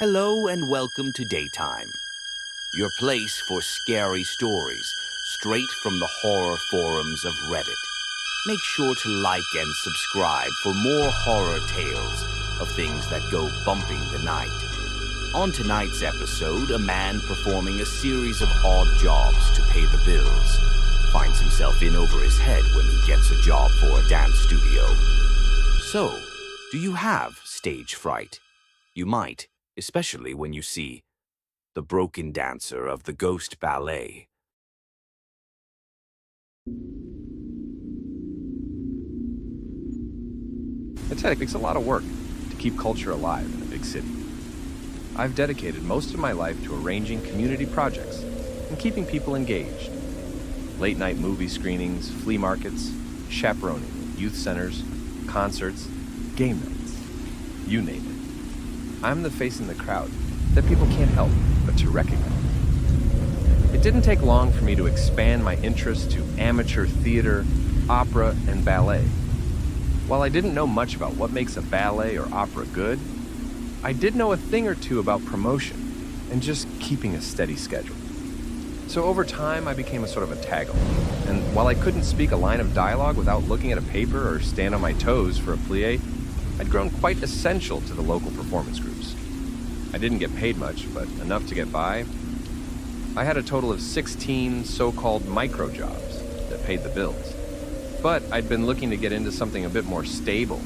Hello and welcome to Daytime, your place for scary stories straight from the horror forums of Reddit. Make sure to like and subscribe for more horror tales of things that go bumping the night. On tonight's episode, a man performing a series of odd jobs to pay the bills finds himself in over his head when he gets a job for a dance studio. So, do you have stage fright? You might, especially when you see the broken dancer of the Ghost Ballet. It takes a lot of work to keep culture alive in a big city. I've dedicated most of my life to arranging community projects and keeping people engaged. Late-night movie screenings, flea markets, chaperoning, youth centers, concerts, game nights, you name it. I'm the face in the crowd that people can't help but to recognize. It didn't take long for me to expand my interest to amateur theater, opera, and ballet. While I didn't know much about what makes a ballet or opera good, I did know a thing or two about promotion and just keeping a steady schedule. So over time, I became a sort of a tag-along. And while I couldn't speak a line of dialogue without looking at a paper or stand on my toes for a plie, I'd grown quite essential to the local performance groups. I didn't get paid much, but enough to get by. I had a total of 16 so-called micro jobs that paid the bills. But I'd been looking to get into something a bit more stable.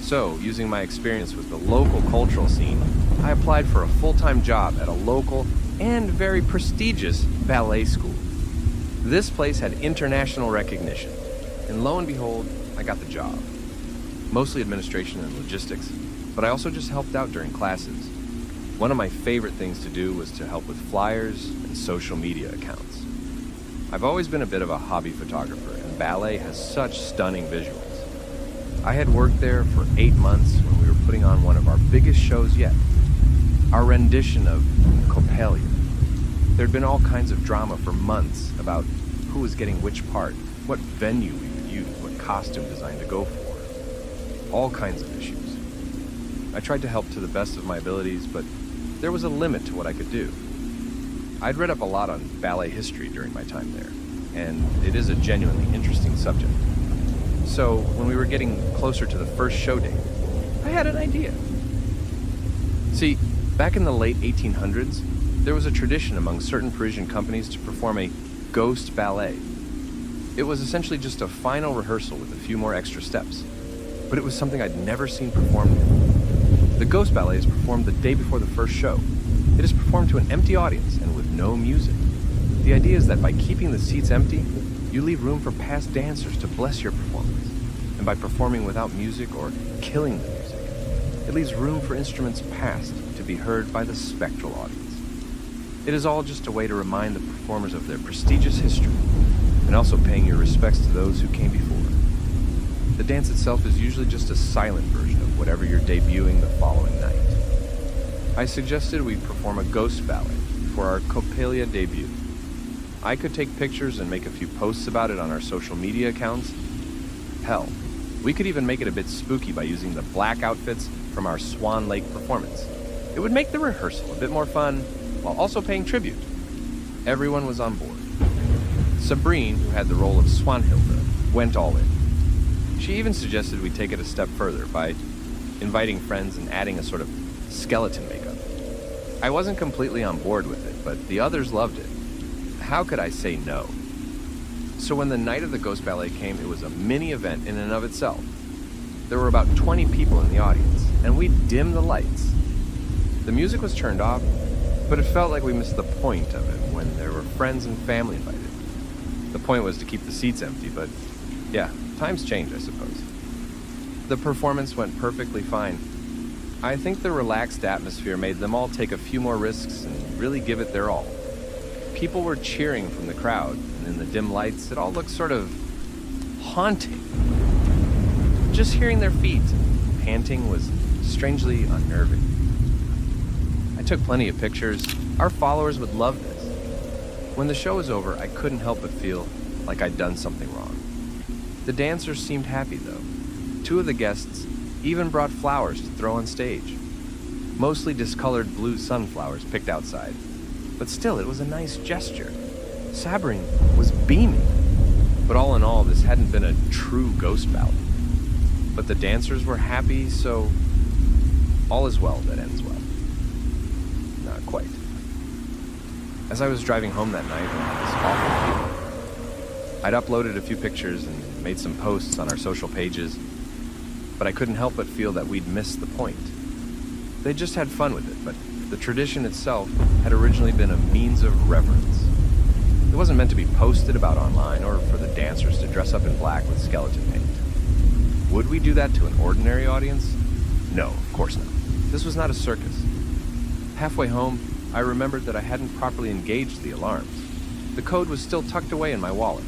So, using my experience with the local cultural scene, I applied for a full-time job at a local and very prestigious ballet school. This place had international recognition, and lo and behold, I got the job. Mostly administration and logistics, but I also just helped out during classes. One of my favorite things to do was to help with flyers and social media accounts. I've always been a bit of a hobby photographer, and ballet has such stunning visuals. I had worked there for 8 months when we were putting on one of our biggest shows yet, our rendition of Coppelia. There'd been all kinds of drama for months about who was getting which part, what venue we would use, what costume design to go for, all kinds of issues. I tried to help to the best of my abilities, but there was a limit to what I could do. I'd read up a lot on ballet history during my time there, and it is a genuinely interesting subject. So, when we were getting closer to the first show date, I had an idea. See, back in the late 1800s, there was a tradition among certain Parisian companies to perform a ghost ballet. It was essentially just a final rehearsal with a few more extra steps, but it was something I'd never seen performed. The ghost ballet is performed the day before the first show. It is performed to an empty audience and with no music. The idea is that by keeping the seats empty, you leave room for past dancers to bless your performance. And by performing without music or killing the music, it leaves room for instruments past to be heard by the spectral audience. It is all just a way to remind the performers of their prestigious history, and also paying your respects to those who came before. The dance itself is usually just a silent version of whatever you're debuting the following night. I suggested we perform a ghost ballet for our Coppelia debut. I could take pictures and make a few posts about it on our social media accounts. Hell, we could even make it a bit spooky by using the black outfits from our Swan Lake performance. It would make the rehearsal a bit more fun, while also paying tribute. Everyone was on board. Sabrine, who had the role of Swanhilda, went all in. She even suggested we take it a step further by inviting friends and adding a sort of skeleton makeup. I wasn't completely on board with it, but the others loved it. How could I say no? So when the night of the Ghost Ballet came, it was a mini event in and of itself. There were about 20 people in the audience, and we dimmed the lights. The music was turned off, but it felt like we missed the point of it when there were friends and family invited. The point was to keep the seats empty, but yeah, times change, I suppose. The performance went perfectly fine. I think the relaxed atmosphere made them all take a few more risks and really give it their all. People were cheering from the crowd, and in the dim lights, it all looked sort of haunting. Just hearing their feet panting was strangely unnerving. I took plenty of pictures. Our followers would love this. When the show was over, I couldn't help but feel like I'd done something wrong. The dancers seemed happy, though. 2 of the guests even brought flowers to throw on stage. mostly discolored blue sunflowers picked outside. But still, it was a nice gesture. Sabrin was beaming. But all in all, this hadn't been a true ghost bout. But the dancers were happy, so all is well that ends well. Not quite. As I was driving home that night, I had this awful feeling. I'd uploaded a few pictures and made some posts on our social pages, but I couldn't help but feel that we'd missed the point. They just had fun with it, but the tradition itself had originally been a means of reverence. It wasn't meant to be posted about online or for the dancers to dress up in black with skeleton paint. Would we do that to an ordinary audience? No, of course not. This was not a circus. Halfway home, I remembered that I hadn't properly engaged the alarms. The code was still tucked away in my wallet.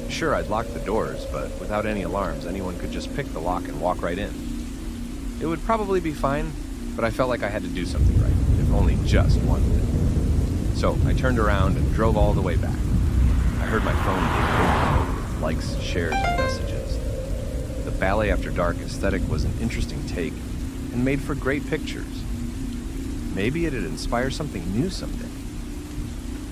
Sure, I'd locked the doors, but without any alarms, anyone could just pick the lock and walk right in. It would probably be fine, but I felt like I had to do something right, if only just one thing. So I turned around and drove all the way back. I heard my phone being with likes, shares, and messages. The ballet after dark aesthetic was an interesting take and made for great pictures. Maybe it'd inspire something new someday.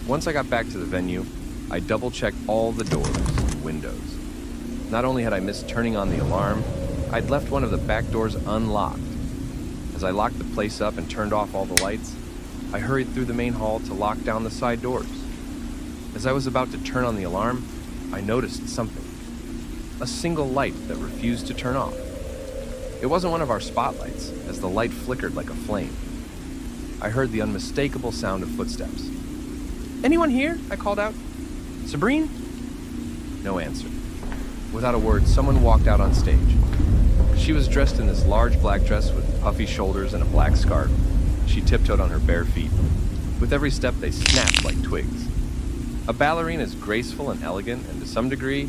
Once I got back to the venue, I double-checked all the doors and windows. Not only had I missed turning on the alarm, I'd left one of the back doors unlocked. As I locked the place up and turned off all the lights, I hurried through the main hall to lock down the side doors. As I was about to turn on the alarm, I noticed something. A single light that refused to turn off. It wasn't one of our spotlights, as the light flickered like a flame. I heard the unmistakable sound of footsteps. "Anyone here?" I called out. "Sabrine?" No answer. Without a word, someone walked out on stage. She was dressed in this large black dress with puffy shoulders and a black scarf. She tiptoed on her bare feet. With every step, they snapped like twigs. A ballerina is graceful and elegant, and to some degree,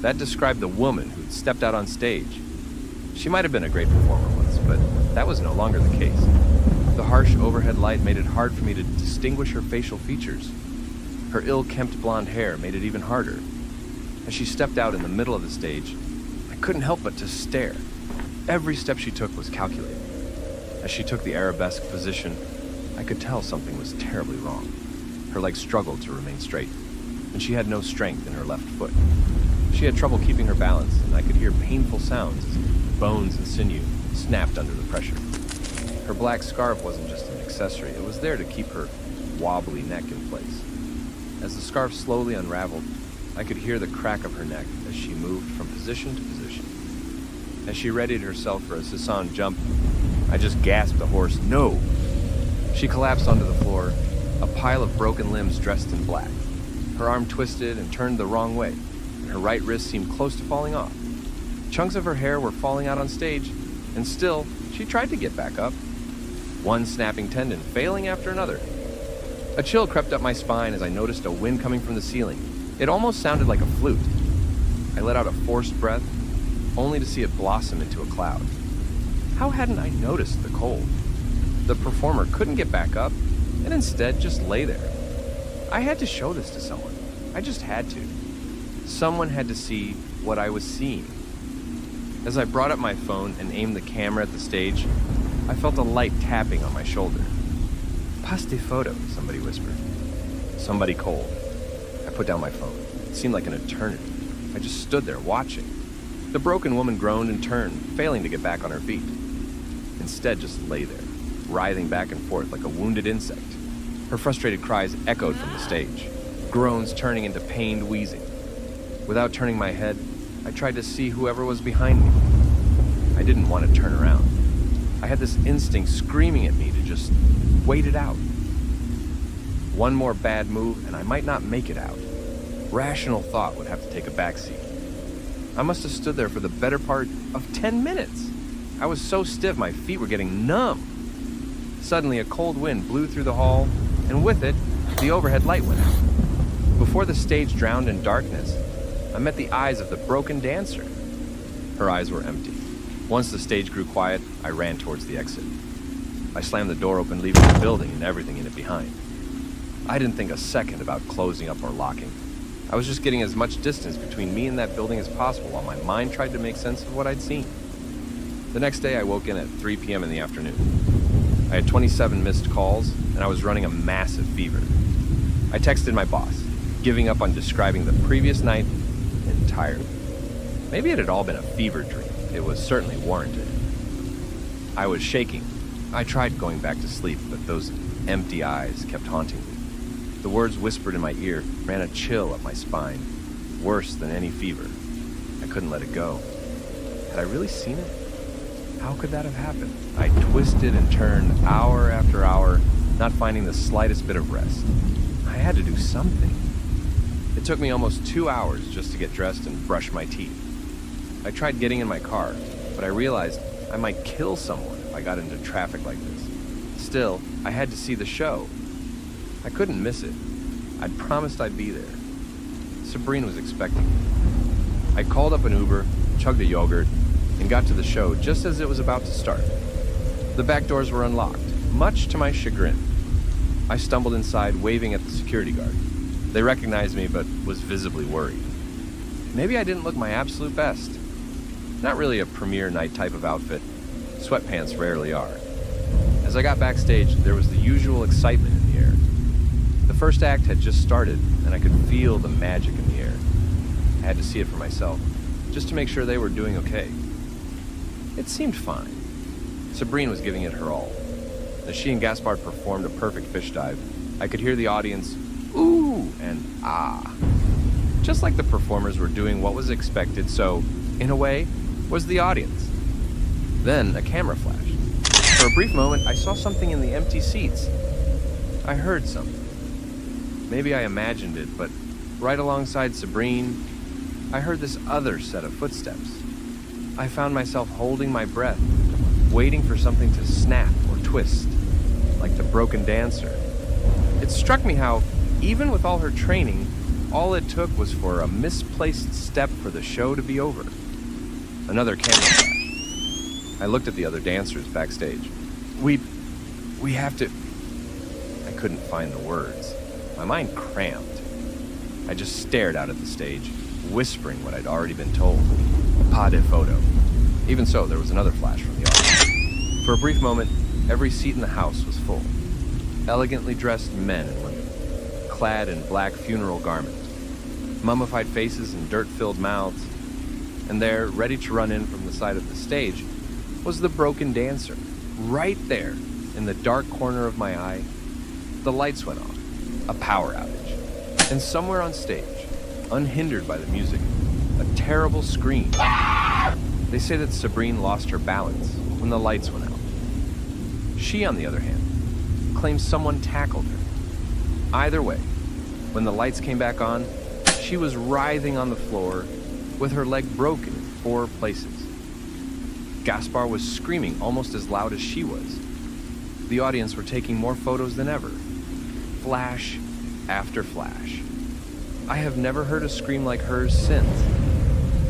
that described the woman who'd stepped out on stage. She might have been a great performer once, but that was no longer the case. The harsh overhead light made it hard for me to distinguish her facial features. Her ill-kempt blonde hair made it even harder. As she stepped out in the middle of the stage, I couldn't help but to stare. Every step she took was calculated. As she took the arabesque position, I could tell something was terribly wrong. Her legs struggled to remain straight, and she had no strength in her left foot. She had trouble keeping her balance, and I could hear painful sounds as bones and sinew snapped under the pressure. Her black scarf wasn't just an accessory, it was there to keep her wobbly neck in place. As the scarf slowly unraveled, I could hear the crack of her neck as she moved from position to position. As she readied herself for a Sasson jump, I just gasped a hoarse "No!" She collapsed onto the floor, a pile of broken limbs dressed in black. Her arm twisted and turned the wrong way, and her right wrist seemed close to falling off. Chunks of her hair were falling out on stage, and still, she tried to get back up. One snapping tendon failing after another. A chill crept up my spine as I noticed a wind coming from the ceiling. It almost sounded like a flute. I let out a forced breath, only to see it blossom into a cloud. How hadn't I noticed the cold? The performer couldn't get back up, and instead just lay there. I had to show this to someone. I just had to. Someone had to see what I was seeing. As I brought up my phone and aimed the camera at the stage, I felt a light tapping on my shoulder. "Pass des photos," somebody whispered. Somebody cold. I put down my phone. It seemed like an eternity. I just stood there watching. The broken woman groaned and turned, failing to get back on her feet. Instead, just lay there, writhing back and forth like a wounded insect. Her frustrated cries echoed from the stage, groans turning into pained wheezing. Without turning my head, I tried to see whoever was behind me. I didn't want to turn around. I had this instinct screaming at me to just wait it out. One more bad move and I might not make it out. Rational thought would have to take a backseat. I must have stood there for the better part of 10 minutes. I was so stiff my feet were getting numb. Suddenly a cold wind blew through the hall, and with it, the overhead light went out. Before the stage drowned in darkness, I met the eyes of the broken dancer. Her eyes were empty. Once the stage grew quiet, I ran towards the exit. I slammed the door open, leaving the building and everything in it behind. I didn't think a second about closing up or locking. I was just getting as much distance between me and that building as possible while my mind tried to make sense of what I'd seen. The next day, I woke in at 3 p.m. in the afternoon. I had 27 missed calls, and I was running a massive fever. I texted my boss, giving up on describing the previous night entirely. Maybe it had all been a fever dream. It was certainly warranted. I was shaking. I tried going back to sleep, but those empty eyes kept haunting me. The words whispered in my ear ran a chill up my spine, worse than any fever. I couldn't let it go. Had I really seen it? How could that have happened? I twisted and turned hour after hour, not finding the slightest bit of rest. I had to do something. It took me almost 2 hours just to get dressed and brush my teeth. I tried getting in my car, but I realized I might kill someone if I got into traffic like this. Still, I had to see the show. I couldn't miss it. I'd promised I'd be there. Sabrina was expecting me. I called up an Uber, chugged a yogurt, and got to the show just as it was about to start. The back doors were unlocked, much to my chagrin. I stumbled inside, waving at the security guard. They recognized me, but was visibly worried. Maybe I didn't look my absolute best. Not really a premiere night type of outfit. Sweatpants rarely are. As I got backstage, there was the usual excitement in the air. The first act had just started, and I could feel the magic in the air. I had to see it for myself, just to make sure they were doing okay. It seemed fine. Sabrina was giving it her all. As she and Gaspard performed a perfect fish dive, I could hear the audience ooh and ah. Just like the performers were doing what was expected, so, in a way, was the audience. Then a camera flashed. For a brief moment, I saw something in the empty seats. I heard something. Maybe I imagined it, but right alongside Sabrina, I heard this other set of footsteps. I found myself holding my breath, waiting for something to snap or twist, like the broken dancer. It struck me how, even with all her training, all it took was for a misplaced step for the show to be over. Another camera flash. I looked at the other dancers backstage. We have to... I couldn't find the words. My mind cramped. I just stared out at the stage, whispering what I'd already been told. Pas de photo. Even so, there was another flash from the audience. For a brief moment, every seat in the house was full. Elegantly dressed men and women, clad in black funeral garments, mummified faces and dirt-filled mouths. And there, ready to run in from the side of the stage, was the broken dancer. Right there, in the dark corner of my eye, the lights went off. A power outage. And somewhere on stage, unhindered by the music, a terrible scream. They say that Sabrina lost her balance when the lights went out. She, on the other hand, claims someone tackled her. Either way, when the lights came back on, she was writhing on the floor with her leg broken in 4 places. Gaspard was screaming almost as loud as she was. The audience were taking more photos than ever. Flash after flash. I have never heard a scream like hers since,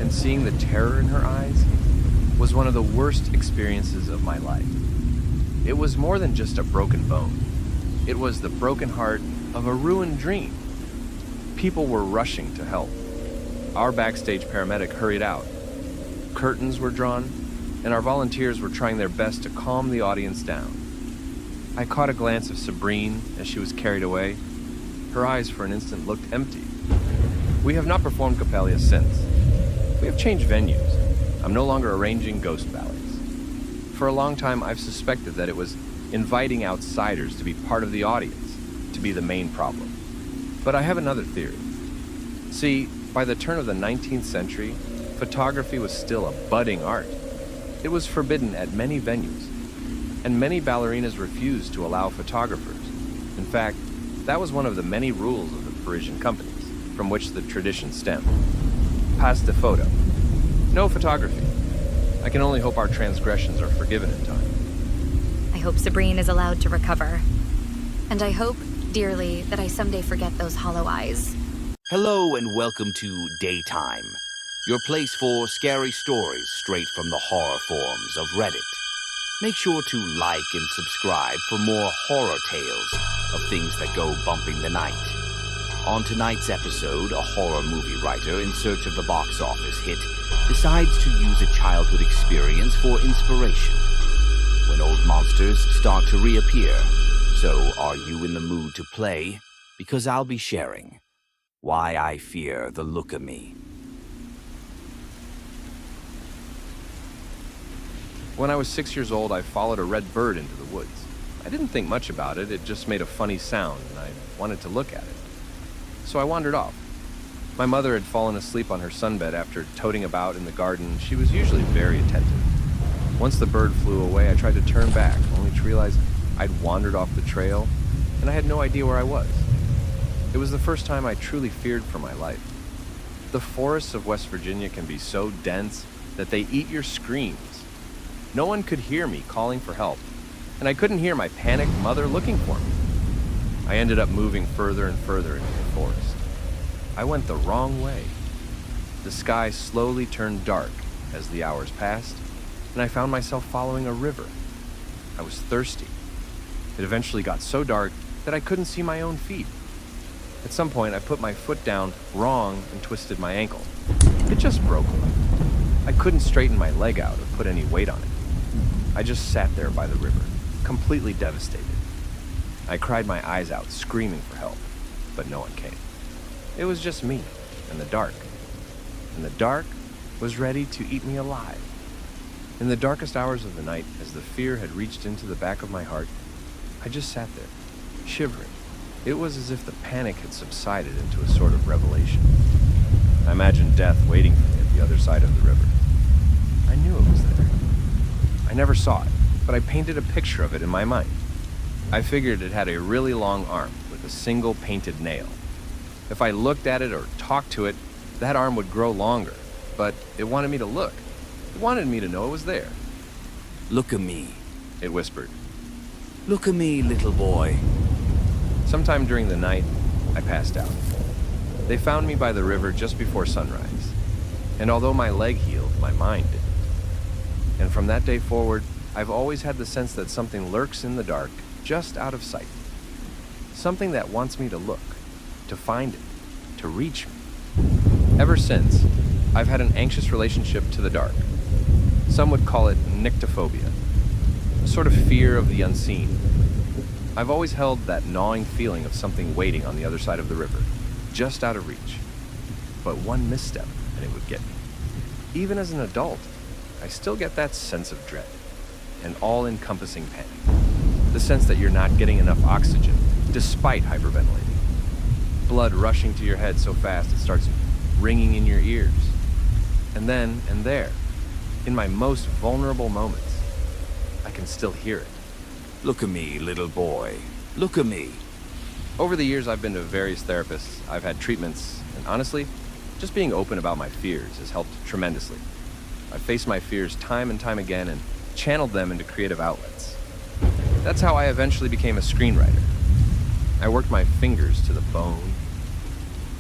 and seeing the terror in her eyes was one of the worst experiences of my life. It was more than just a broken bone. It was the broken heart of a ruined dream. People were rushing to help. Our backstage paramedic hurried out. Curtains were drawn, and our volunteers were trying their best to calm the audience down. I caught a glance of Sabrina as she was carried away. Her eyes for an instant looked empty. We have not performed Coppelia since. We have changed venues. I'm no longer arranging ghost ballets. For a long time, I've suspected that it was inviting outsiders to be part of the audience to be the main problem. But I have another theory. See, by the turn of the 19th century, photography was still a budding art. It was forbidden at many venues, and many ballerinas refused to allow photographers. In fact, that was one of the many rules of the Parisian companies, from which the tradition stemmed. Pas de photo. No photography. I can only hope our transgressions are forgiven in time. I hope Sabrina is allowed to recover. And I hope, dearly, that I someday forget those hollow eyes. Hello and welcome to Daytime, your place for scary stories straight from the horror forums of Reddit. Make sure to like and subscribe for more horror tales of things that go bumping the night. On tonight's episode, a horror movie writer in search of the box office hit decides to use a childhood experience for inspiration. when old monsters start to reappear. So, are you in the mood to play? Because I'll be sharing why I fear the look of me. When I was 6 years old, I followed a red bird into the woods. I didn't think much about it, it just made a funny sound, and I wanted to look at it. So I wandered off. My mother had fallen asleep on her sunbed after toting about in the garden. She was usually very attentive. Once the bird flew away, I tried to turn back, only to realize I'd wandered off the trail, and I had no idea where I was. It was the first time I truly feared for my life. The forests of West Virginia can be so dense that they eat your screams. No one could hear me calling for help, and I couldn't hear my panicked mother looking for me. I ended up moving further and further into the forest. I went the wrong way. The sky slowly turned dark as the hours passed, and I found myself following a river. I was thirsty. It eventually got so dark that I couldn't see my own feet. At some point, I put my foot down wrong and twisted my ankle. It just broke away. I couldn't straighten my leg out or put any weight on it. I just sat there by the river, completely devastated. I cried my eyes out, screaming for help, but no one came. It was just me and the dark. And the dark was ready to eat me alive. In the darkest hours of the night, as the fear had reached into the back of my heart, I just sat there, shivering. It was as if the panic had subsided into a sort of revelation. I imagined death waiting for me at the other side of the river. I knew it was there. I never saw it, but I painted a picture of it in my mind. I figured it had a really long arm with a single painted nail. If I looked at it or talked to it, that arm would grow longer, but it wanted me to look. It wanted me to know it was there. Look at me, It whispered. look at me, little boy. Sometime during the night, I passed out. They found me by the river just before sunrise, and although my leg healed, my mind didn't. And from that day forward, I've always had the sense that something lurks in the dark, just out of sight. Something that wants me to look, to find it, to reach me. Ever since, I've had an anxious relationship to the dark. Some would call it nyctophobia, a sort of fear of the unseen. I've always held that gnawing feeling of something waiting on the other side of the river, just out of reach. But one misstep, and it would get me. Even as an adult, I still get that sense of dread, an all-encompassing panic. The sense that you're not getting enough oxygen, despite hyperventilating. Blood rushing to your head so fast it starts ringing in your ears. And then, and there, in my most vulnerable moments, I can still hear it. Look at me, little boy. Look at me. Over the years, I've been to various therapists, I've had treatments, and honestly, just being open about my fears has helped tremendously. I've faced my fears time and time again and channeled them into creative outlets. That's how I eventually became a screenwriter. I worked my fingers to the bone,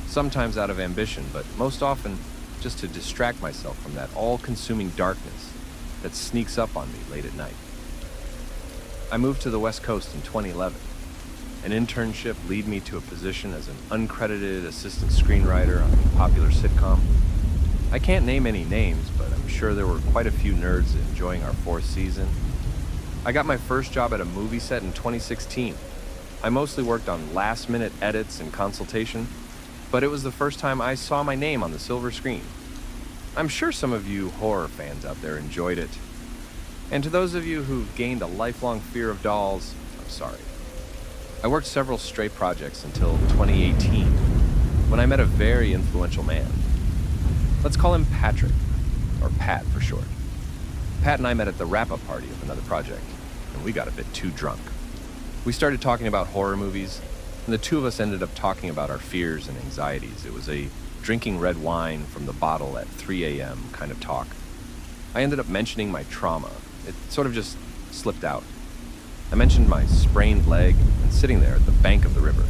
sometimes out of ambition, but most often just to distract myself from that all-consuming darkness that sneaks up on me late at night. I moved to the West Coast in 2011. An internship led me to a position as an uncredited assistant screenwriter on a popular sitcom. I can't name any names, but I'm sure there were quite a few nerds enjoying our 4th season. I got my first job at a movie set in 2016. I mostly worked on last-minute edits and consultation, but it was the first time I saw my name on the silver screen. I'm sure some of you horror fans out there enjoyed it. And to those of you who've gained a lifelong fear of dolls, I'm sorry. I worked several stray projects until 2018, when I met a very influential man. Let's call him Patrick, or Pat for short. Pat and I met at the wrap-up party of another project, and we got a bit too drunk. We started talking about horror movies, and the two of us ended up talking about our fears and anxieties. It was a drinking red wine from the bottle at 3 a.m. kind of talk. I ended up mentioning my trauma. It sort of just slipped out. I mentioned my sprained leg and sitting there at the bank of the river.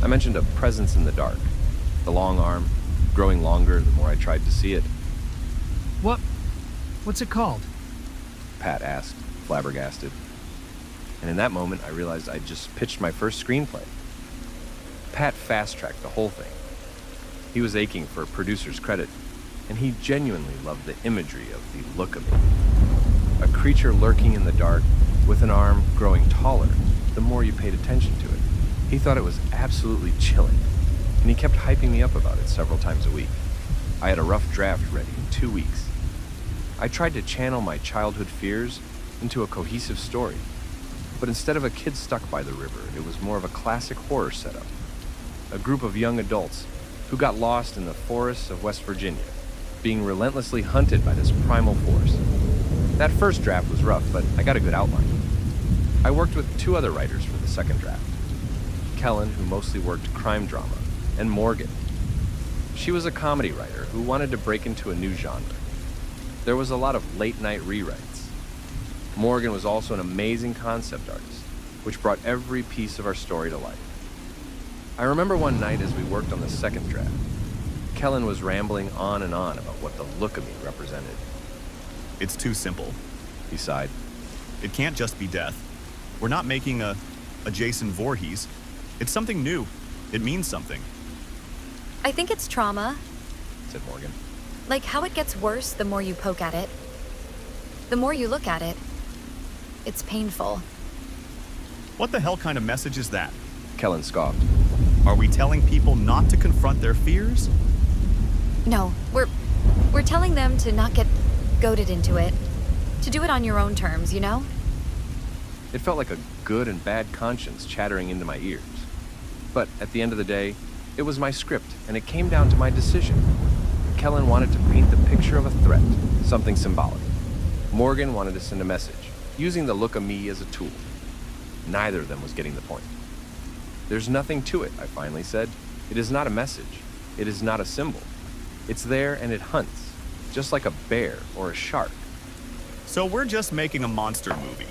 I mentioned a presence in the dark, the long arm, growing longer the more I tried to see it. What's it called? Pat asked, flabbergasted. And in that moment, I realized I'd just pitched my first screenplay. Pat fast-tracked the whole thing. He was aching for producer's credit, and he genuinely loved the imagery of the look of me. a creature lurking in the dark with an arm growing taller the more you paid attention to it. He thought it was absolutely chilling, and he kept hyping me up about it several times a week. I had a rough draft ready in 2 weeks. I tried to channel my childhood fears into a cohesive story, but instead of a kid stuck by the river, it was more of a classic horror setup. A group of young adults who got lost in the forests of West Virginia, being relentlessly hunted by this primal force. That first draft was rough, but I got a good outline. I worked with 2 other writers for the second draft. Kellen, who mostly worked crime drama, and Morgan. She was a comedy writer who wanted to break into a new genre. There was a lot of late-night rewrites. Morgan was also an amazing concept artist, which brought every piece of our story to life. I remember one night as we worked on the second draft, Kellen was rambling on and on about what the look of me represented. It's too simple, He sighed. It can't just be death. We're not making a Jason Voorhees. It's something new. It means something. I think it's trauma. Said Morgan. Like how it gets worse the more you poke at it. The more you look at it, it's painful. What the hell kind of message is that? Kellen scoffed. Are we telling people not to confront their fears? No, we're telling them to not get goaded into it. To do it on your own terms, you know? It felt like a good and bad conscience chattering into my ears. But at the end of the day, it was my script, and it came down to my decision. Kellen wanted to paint the picture of a threat, something symbolic. Morgan wanted to send a message, using the look of me as a tool. Neither of them was getting the point. There's nothing to it, I finally said. It is not a message. It is not a symbol. It's there and it hunts, just like a bear or a shark. So we're just making a monster movie.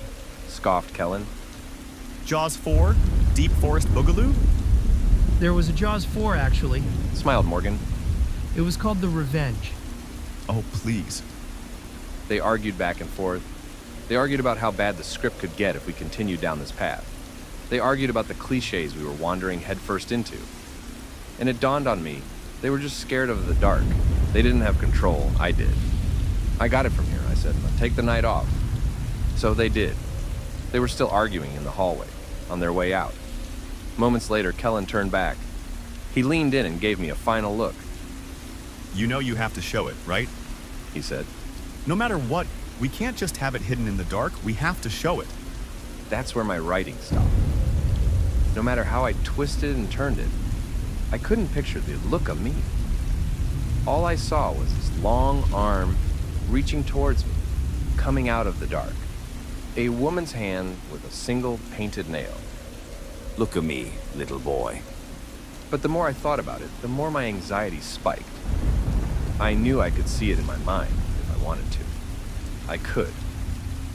Scoffed Kellen. Jaws 4? Deep Forest Boogaloo? There was a Jaws 4, actually. Smiled Morgan. It was called The Revenge. Oh, please. They argued back and forth. They argued about how bad the script could get if we continued down this path. They argued about the cliches we were wandering headfirst into. And it dawned on me, they were just scared of the dark. They didn't have control, I did. I got it from here, I said. Take the night off. So they did. They were still arguing in the hallway, on their way out. Moments later, Kellen turned back. He leaned in and gave me a final look. You know you have to show it, right? He said. No matter what, we can't just have it hidden in the dark. We have to show it. That's where my writing stopped. No matter how I twisted and turned it, I couldn't picture the look of me. All I saw was this long arm reaching towards me, coming out of the dark. A woman's hand with a single painted nail. Look at me, little boy. But the more I thought about it, the more my anxiety spiked. I knew I could see it in my mind if I wanted to. I could.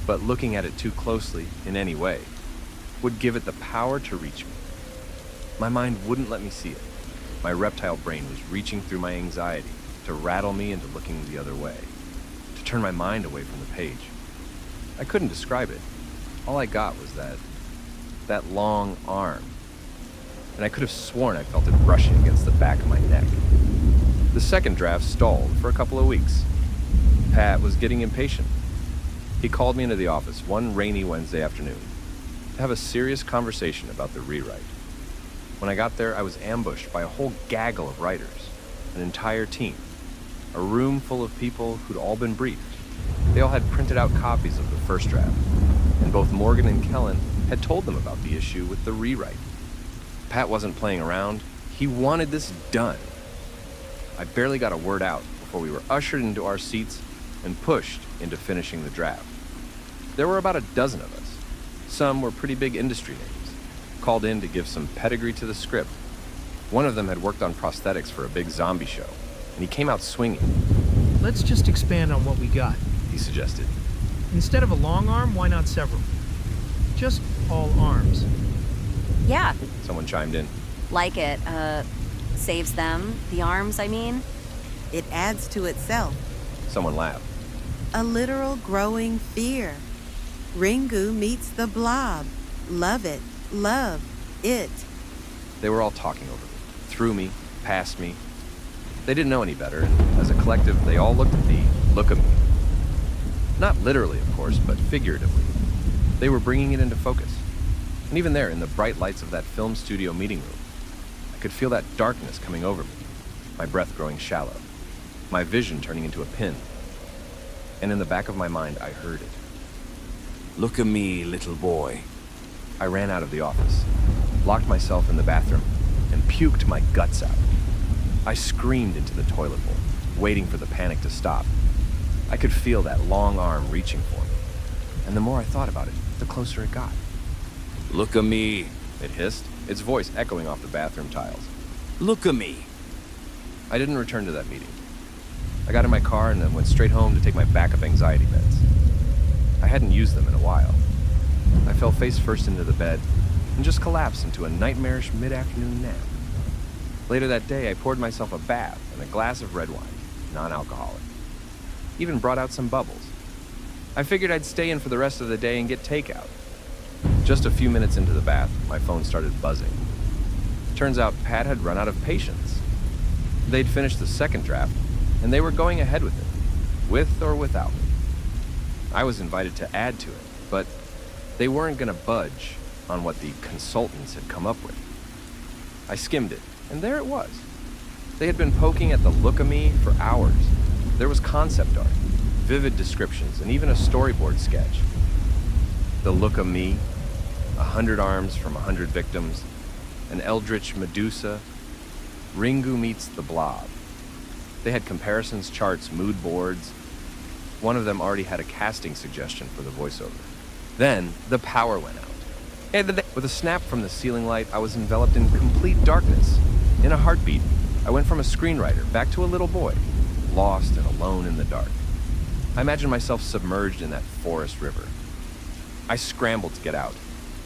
But looking at it too closely, in any way, would give it the power to reach me. My mind wouldn't let me see it. My reptile brain was reaching through my anxiety to rattle me into looking the other way, to turn my mind away from the page. I couldn't describe it. All I got was that long arm. And I could have sworn I felt it brushing against the back of my neck. The second draft stalled for a couple of weeks. Pat was getting impatient. He called me into the office one rainy Wednesday afternoon to have a serious conversation about the rewrite. When I got there, I was ambushed by a whole gaggle of writers, an entire team, a room full of people who'd all been briefed. They all had printed out copies of the first draft, and both Morgan and Kellen had told them about the issue with the rewrite. Pat wasn't playing around. He wanted this done. I barely got a word out before we were ushered into our seats and pushed into finishing the draft. There were about a dozen of us. Some were pretty big industry names, called in to give some pedigree to the script. One of them had worked on prosthetics for a big zombie show, and he came out swinging. Let's just expand on what we got. He suggested. Instead of a long arm, why not several? Just all arms. Yeah, Someone chimed in. like it. Saves them. The arms, I mean. It adds to itself. Someone laughed. A literal growing fear. Ringu meets the blob. Love it. Love it. They were all talking over me, through me, past me. They didn't know any better, and as a collective, they all looked at the look of me. Not literally, of course, but figuratively. They were bringing it into focus. And even there, in the bright lights of that film studio meeting room, I could feel that darkness coming over me, my breath growing shallow, my vision turning into a pin. And in the back of my mind, I heard it. Look at me, little boy. I ran out of the office, locked myself in the bathroom, and puked my guts out. I screamed into the toilet bowl, waiting for the panic to stop. I could feel that long arm reaching for me, and the more I thought about it, the closer it got. Look at me. It hissed, its voice echoing off the bathroom tiles. Look at me. I didn't return to that meeting. I got in my car and then went straight home to take my backup anxiety meds. I hadn't used them in a while. I fell face first into the bed and just collapsed into a nightmarish mid-afternoon nap. Later that day, I poured myself a bath and a glass of red wine, non-alcoholic. Even brought out some bubbles. I figured I'd stay in for the rest of the day and get takeout. Just a few minutes into the bath, my phone started buzzing. Turns out Pat had run out of patience. They'd finished the second draft, and they were going ahead with it, with or without me. I was invited to add to it, but they weren't going to budge on what the consultants had come up with. I skimmed it, and there it was. They had been poking at the look of me for hours. There was concept art, vivid descriptions, and even a storyboard sketch. The look of me, 100 arms from 100 victims, an eldritch Medusa, Ringu meets the Blob. They had comparisons, charts, mood boards. One of them already had a casting suggestion for the voiceover. Then, the power went out. With a snap from the ceiling light, I was enveloped in complete darkness. In a heartbeat, I went from a screenwriter back to a little boy, lost and alone in the dark. I imagined myself submerged in that forest river. I scrambled to get out.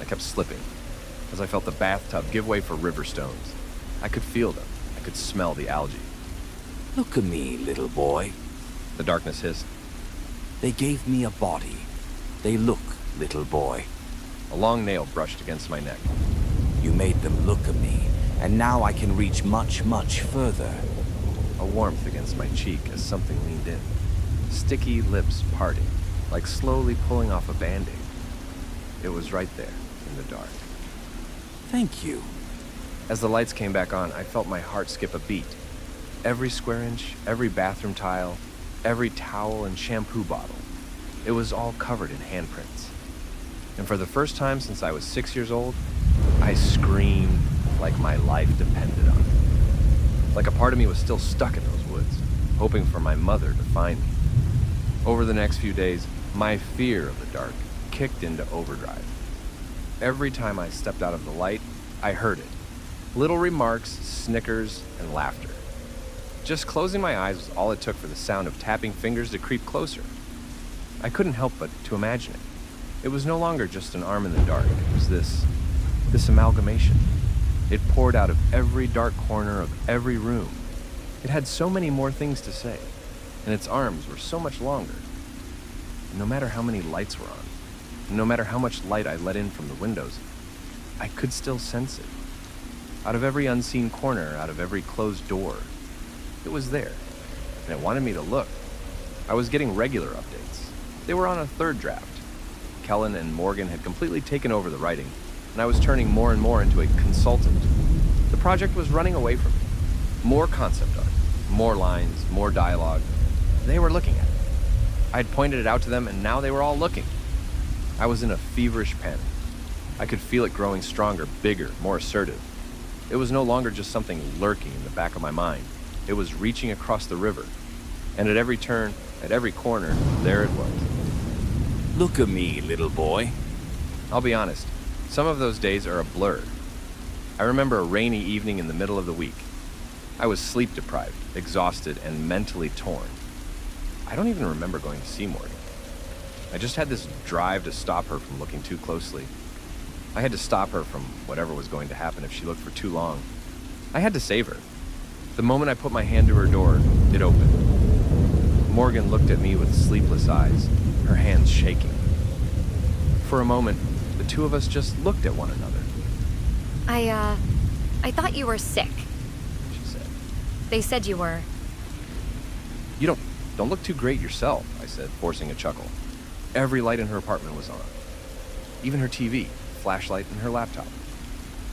I kept slipping, as I felt the bathtub give way for river stones. I could feel them. I could smell the algae. Look at me, little boy. The darkness hissed. They gave me a body. They look, little boy. A long nail brushed against my neck. You made them look at me, and now I can reach much, much further. A warmth against my cheek as something leaned in. Sticky lips parting, like slowly pulling off a band-aid. It was right there, in the dark. Thank you. As the lights came back on, I felt my heart skip a beat. Every square inch, every bathroom tile, every towel and shampoo bottle. It was all covered in handprints. And for the first time since I was 6 years old, I screamed like my life depended on it. Like a part of me was still stuck in those woods, hoping for my mother to find me. Over the next few days, my fear of the dark kicked into overdrive. Every time I stepped out of the light, I heard it. Little remarks, snickers, and laughter. Just closing my eyes was all it took for the sound of tapping fingers to creep closer. I couldn't help but to imagine it. It was no longer just an arm in the dark. It was this amalgamation. It poured out of every dark corner of every room. It had so many more things to say, and its arms were so much longer. And no matter how many lights were on, and no matter how much light I let in from the windows, I could still sense it. Out of every unseen corner, out of every closed door, it was there, and it wanted me to look. I was getting regular updates. They were on a third draft. Kellen and Morgan had completely taken over the writing, and I was turning more and more into a consultant. The project was running away from me. More concept art, more lines, more dialogue. They were looking at it. I had pointed it out to them, and now they were all looking. I was in a feverish panic. I could feel it growing stronger, bigger, more assertive. It was no longer just something lurking in the back of my mind. It was reaching across the river. And at every turn, at every corner, there it was. Look at me, little boy. I'll be honest, some of those days are a blur. I remember a rainy evening in the middle of the week. I was sleep deprived, exhausted, and mentally torn. I don't even remember going to see Morgan. I just had this drive to stop her from looking too closely. I had to stop her from whatever was going to happen if she looked for too long. I had to save her. The moment I put my hand to her door, it opened. Morgan looked at me with sleepless eyes, her hands shaking. For a moment, the two of us just looked at one another. I thought you were sick. She said. They said you were. You don't look too great yourself, I said, forcing a chuckle. Every light in her apartment was on. Even her TV, flashlight, and her laptop.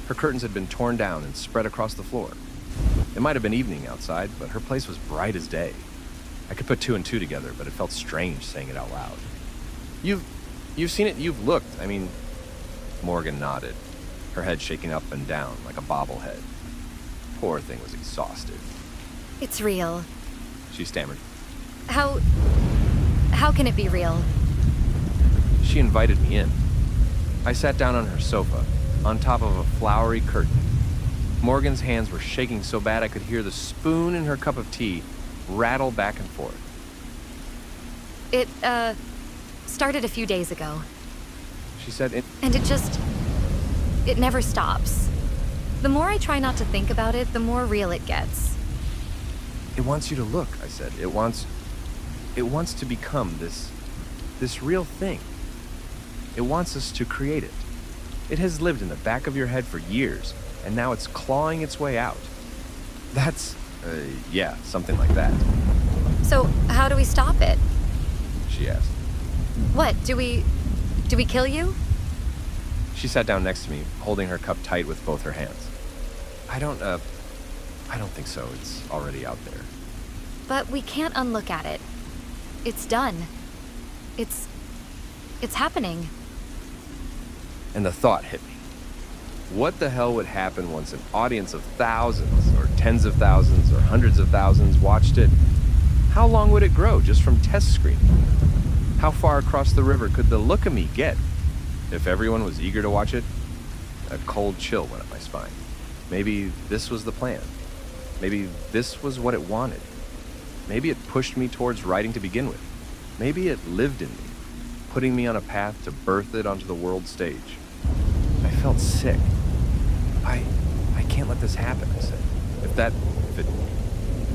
Her curtains had been torn down and spread across the floor. It might have been evening outside, but her place was bright as day. I could put two and two together, but it felt strange saying it out loud. You've seen it, you've looked. I mean, Morgan nodded, her head shaking up and down like a bobblehead. Poor thing was exhausted. It's real. She stammered. How can it be real? She invited me in. I sat down on her sofa, on top of a flowery curtain. Morgan's hands were shaking so bad I could hear the spoon in her cup of tea rattle back and forth. It, started a few days ago. She said, And it never stops. The more I try not to think about it, the more real it gets. It wants you to look, I said. It wants to become this real thing. It wants us to create it. It has lived in the back of your head for years, and now it's clawing its way out. That's, yeah, something like that. So, how do we stop it? She asked. What, do we kill you? She sat down next to me, holding her cup tight with both her hands. I don't think so. It's already out there. But we can't unlook at it. It's done. It's happening. And the thought hit me. What the hell would happen once an audience of thousands, or tens of thousands, or hundreds of thousands watched it? How long would it grow just from test screening? How far across the river could the look of me get? If everyone was eager to watch it, a cold chill went up my spine. Maybe this was the plan. Maybe this was what it wanted. Maybe it pushed me towards writing to begin with. Maybe it lived in me, putting me on a path to birth it onto the world stage. I felt sick. I can't let this happen, I said.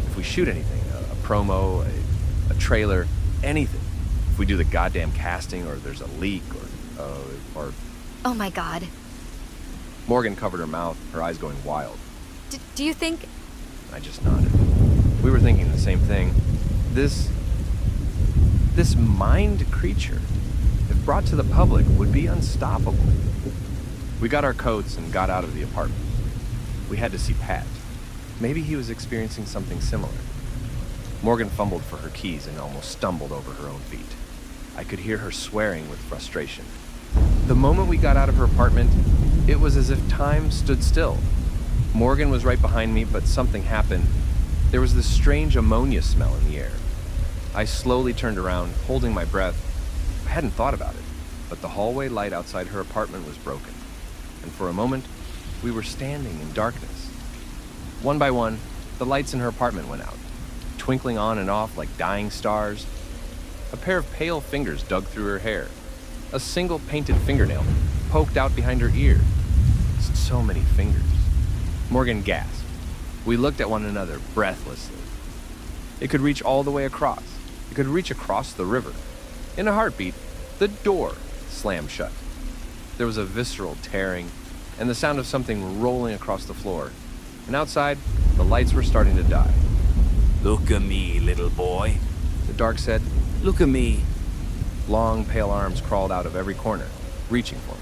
If we shoot anything, a promo, a trailer, anything, if we do the goddamn casting, or there's a leak, or... Oh my God. Morgan covered her mouth, her eyes going wild. Do you think... I just nodded. We were thinking the same thing. This mind creature, if brought to the public, would be unstoppable. We got our coats and got out of the apartment. We had to see Pat. Maybe he was experiencing something similar. Morgan fumbled for her keys and almost stumbled over her own feet. I could hear her swearing with frustration. The moment we got out of her apartment, it was as if time stood still. Morgan was right behind me, but something happened. There was this strange ammonia smell in the air. I slowly turned around, holding my breath. I hadn't thought about it, but the hallway light outside her apartment was broken. And for a moment, we were standing in darkness. One by one, the lights in her apartment went out, twinkling on and off like dying stars. A pair of pale fingers dug through her hair. A single painted fingernail poked out behind her ear. So many fingers. Morgan gasped. We looked at one another breathlessly. It could reach all the way across. It could reach across the river. In a heartbeat, the door slammed shut. There was a visceral tearing and the sound of something rolling across the floor. And outside, the lights were starting to die. Look at me, little boy. The dark said, Look at me. Long, pale arms crawled out of every corner, reaching for me.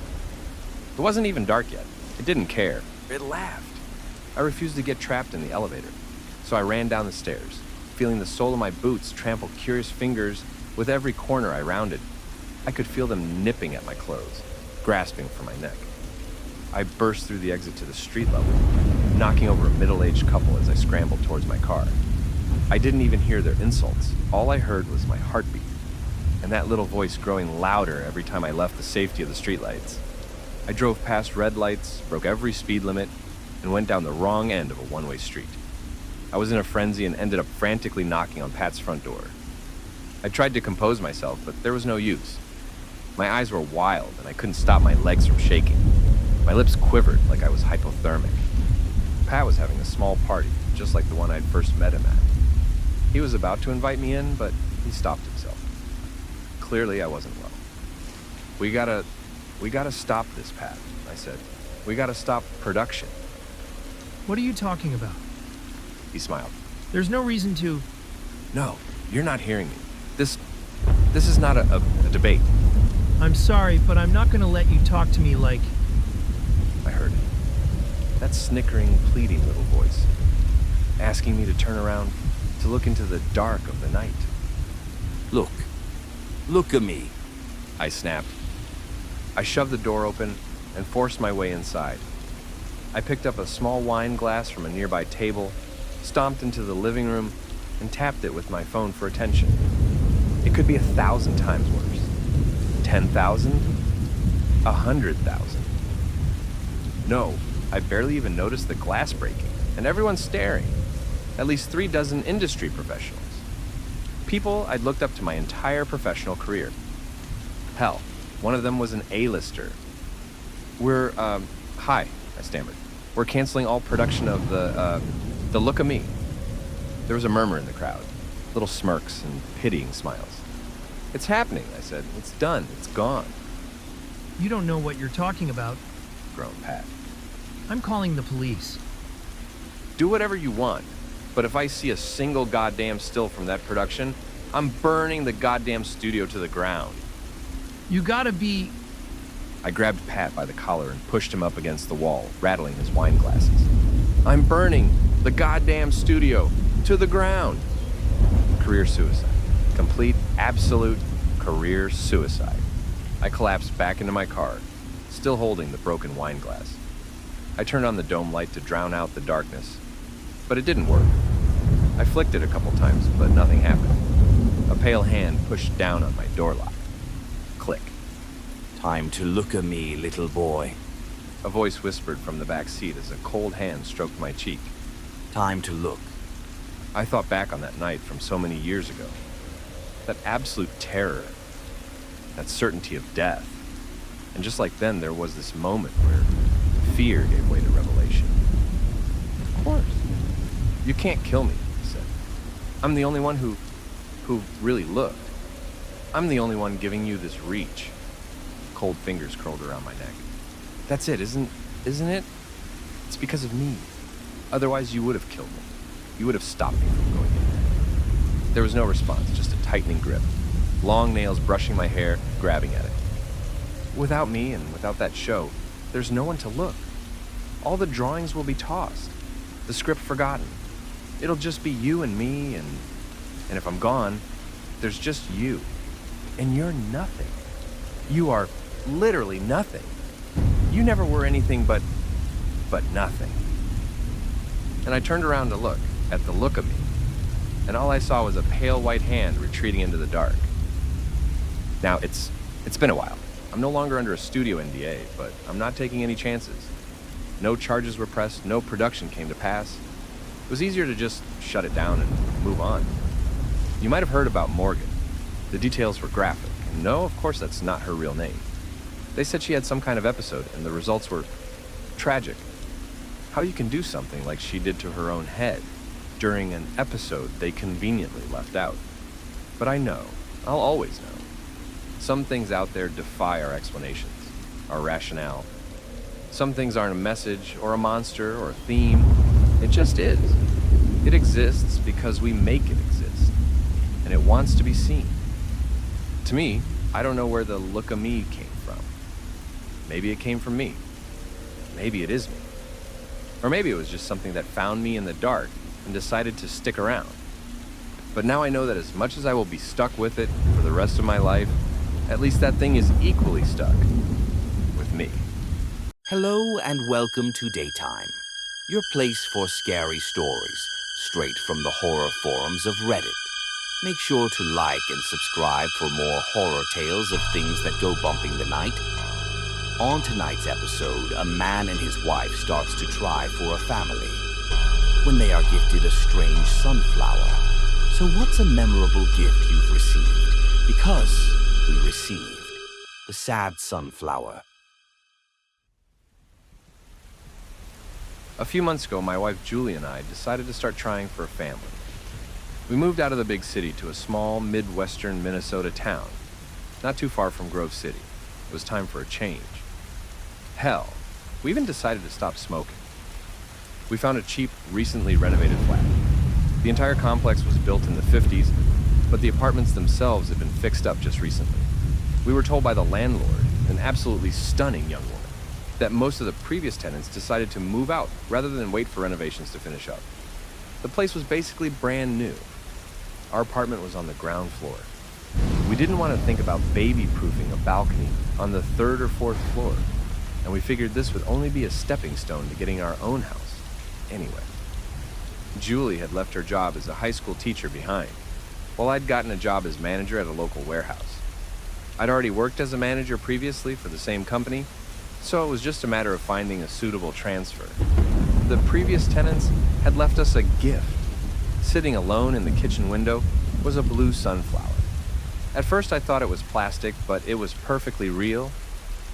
It wasn't even dark yet. It didn't care. It laughed. I refused to get trapped in the elevator, so I ran down the stairs, feeling the sole of my boots trample curious fingers with every corner I rounded. I could feel them nipping at my clothes, grasping for my neck. I burst through the exit to the street level, knocking over a middle-aged couple as I scrambled towards my car. I didn't even hear their insults. All I heard was my heartbeat, and that little voice growing louder every time I left the safety of the streetlights. I drove past red lights, broke every speed limit, and went down the wrong end of a one-way street. I was in a frenzy and ended up frantically knocking on Pat's front door. I tried to compose myself, but there was no use. My eyes were wild, and I couldn't stop my legs from shaking. My lips quivered like I was hypothermic. Pat was having a small party, just like the one I'd first met him at. He was about to invite me in, but he stopped himself. Clearly, I wasn't well. We gotta stop this, Pat, I said. We gotta stop production. What are you talking about? He smiled. There's no reason to... No, you're not hearing me. This is not a debate. I'm sorry, but I'm not gonna let you talk to me like... I heard it. That snickering, pleading little voice, asking me to turn around, to look into the dark of the night. Look. Look at me. I snapped. I shoved the door open and forced my way inside. I picked up a small wine glass from a nearby table, stomped into the living room, and tapped it with my phone for attention. It could be 1,000 times worse. 10,000? 100,000. No, I barely even noticed the glass breaking, and everyone's staring. At least 3 dozen industry professionals. People I'd looked up to my entire professional career. Hell, one of them was an A-lister. Hi, I stammered. We're canceling all production of the Look of Me. There was a murmur in the crowd, little smirks and pitying smiles. It's happening, I said. It's done. It's gone, You don't know what you're talking about. groaned Pat. I'm calling the police. Do whatever you want, but if I see a single goddamn still from that production, I'm burning the goddamn studio to the ground. You gotta be... I grabbed Pat by the collar and pushed him up against the wall, rattling his wine glasses. I'm burning the goddamn studio to the ground. Career suicide. Complete, absolute career suicide. I collapsed back into my car, still holding the broken wine glass. I turned on the dome light to drown out the darkness, but it didn't work. I flicked it a couple times, but nothing happened. A pale hand pushed down on my door lock. Click. Time to look at me, little boy. A voice whispered from the back seat as a cold hand stroked my cheek. Time to look. I thought back on that night from so many years ago. That absolute terror. That certainty of death. And just like then, there was this moment where fear gave way to revelation. Of course. You can't kill me, he said. I'm the only one who really looked. I'm the only one giving you this reach. Cold fingers curled around my neck. That's it, isn't it? It's because of me. Otherwise, you would have killed me. You would have stopped me from going in there. There was no response, just a tightening grip. Long nails brushing my hair, grabbing at it. Without me and without that show, there's no one to look. All the drawings will be tossed. The script forgotten. It'll just be you and me, and if I'm gone, there's just you. And you're nothing. You are literally nothing. You never were anything but nothing. And I turned around to look at the look of me, and all I saw was a pale white hand retreating into the dark. Now, it's been a while. I'm no longer under a studio NDA, but I'm not taking any chances. No charges were pressed, no production came to pass. It was easier to just shut it down and move on. You might have heard about Morgan. The details were graphic, and no, of course that's not her real name. They said she had some kind of episode, and the results were tragic. How you can do something like she did to her own head during an episode they conveniently left out. But I know, I'll always know. Some things out there defy our explanations, our rationale. Some things aren't a message or a monster or a theme. It just is. It exists because we make it exist, and it wants to be seen. To me, I don't know where the look of me came from. Maybe it came from me. Maybe it is me. Or maybe it was just something that found me in the dark and decided to stick around. But now I know that as much as I will be stuck with it for the rest of my life, at least that thing is equally stuck with me. Hello and welcome to Daytime, your place for scary stories, straight from the horror forums of Reddit. Make sure to like and subscribe for more horror tales of things that go bump in the night. On tonight's episode, a man and his wife starts to try for a family when they are gifted a strange sunflower. So what's a memorable gift you've received? Because we received the sad sunflower. A few months ago, my wife Julie and I decided to start trying for a family. We moved out of the big city to a small Midwestern Minnesota town, not too far from Grove City. It was time for a change. Hell, we even decided to stop smoking. We found a cheap, recently renovated flat. The entire complex was built in the 50s, but the apartments themselves had been fixed up just recently. We were told by the landlord, an absolutely stunning young woman, that most of the previous tenants decided to move out rather than wait for renovations to finish up. The place was basically brand new. Our apartment was on the ground floor. We didn't want to think about baby-proofing a balcony on the 3rd or 4th floor, and we figured this would only be a stepping stone to getting our own house. Anyway, Julie had left her job as a high school teacher behind, while I'd gotten a job as manager at a local warehouse. I'd already worked as a manager previously for the same company, so it was just a matter of finding a suitable transfer. The previous tenants had left us a gift. Sitting alone in the kitchen window was a blue sunflower. At first I thought it was plastic, but it was perfectly real.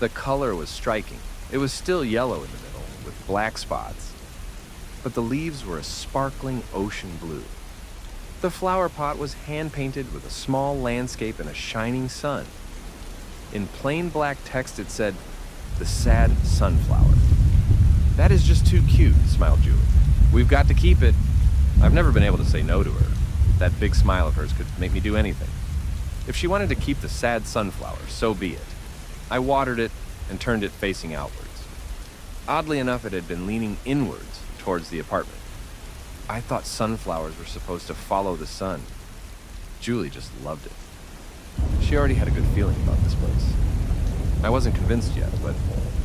The color was striking. It was still yellow in the middle, with black spots. But the leaves were a sparkling ocean blue. The flower pot was hand-painted with a small landscape and a shining sun. In plain black text it said, "The Sad Sunflower." "That is just too cute," smiled Julie. "We've got to keep it." I've never been able to say no to her. That big smile of hers could make me do anything. If she wanted to keep the sad sunflower, so be it. I watered it and turned it facing outwards. Oddly enough, it had been leaning inwards towards the apartment. I thought sunflowers were supposed to follow the sun. Julie just loved it. She already had a good feeling about this place. I wasn't convinced yet, but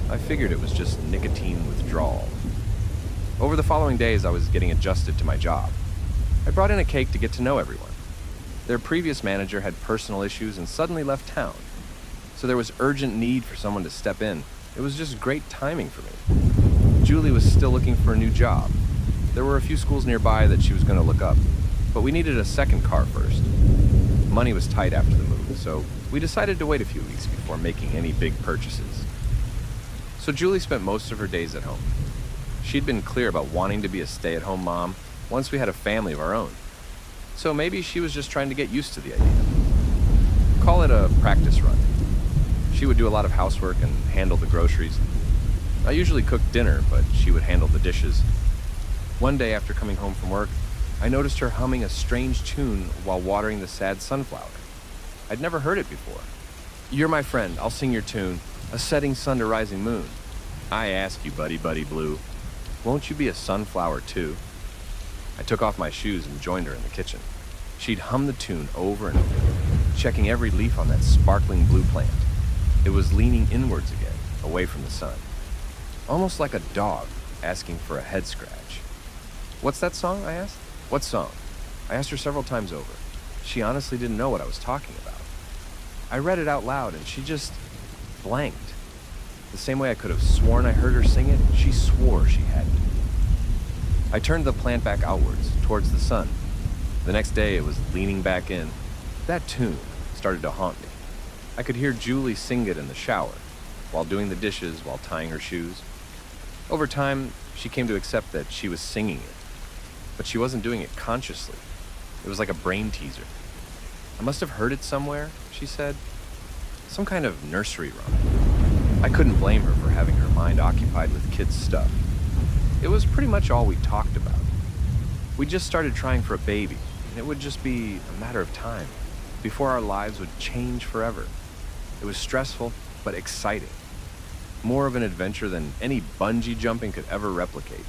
I figured it was just nicotine withdrawal. Over the following days, I was getting adjusted to my job. I brought in a cake to get to know everyone. Their previous manager had personal issues and suddenly left town, so there was urgent need for someone to step in. It was just great timing for me. Julie was still looking for a new job. There were a few schools nearby that she was going to look up, but we needed a second car first. Money was tight after the move, so we decided to wait a few weeks before making any big purchases. So Julie spent most of her days at home. She'd been clear about wanting to be a stay-at-home mom once we had a family of our own. So maybe she was just trying to get used to the idea. Call it a practice run. She would do a lot of housework and handle the groceries. I usually cooked dinner, but she would handle the dishes. One day after coming home from work, I noticed her humming a strange tune while watering the sad sunflower. I'd never heard it before. "You're my friend, I'll sing your tune, a setting sun to rising moon. I ask you, buddy, buddy blue, won't you be a sunflower too?" I took off my shoes and joined her in the kitchen. She'd hum the tune over and over, checking every leaf on that sparkling blue plant. It was leaning inwards again, away from the sun. Almost like a dog asking for a head scratch. "What's that song?" I asked. "What song?" I asked her several times over. She honestly didn't know what I was talking about. I read it out loud and she just blanked. The same way I could have sworn I heard her sing it, she swore she hadn't. I turned the plant back outwards, towards the sun. The next day, it was leaning back in. That tune started to haunt me. I could hear Julie sing it in the shower, while doing the dishes, while tying her shoes. Over time, she came to accept that she was singing it, but she wasn't doing it consciously. It was like a brain teaser. "I must have heard it somewhere," she said. Some kind of nursery rhyme. I couldn't blame her for having her mind occupied with kids' stuff. It was pretty much all we talked about. We just started trying for a baby, and it would just be a matter of time before our lives would change forever. It was stressful, but exciting. More of an adventure than any bungee jumping could ever replicate.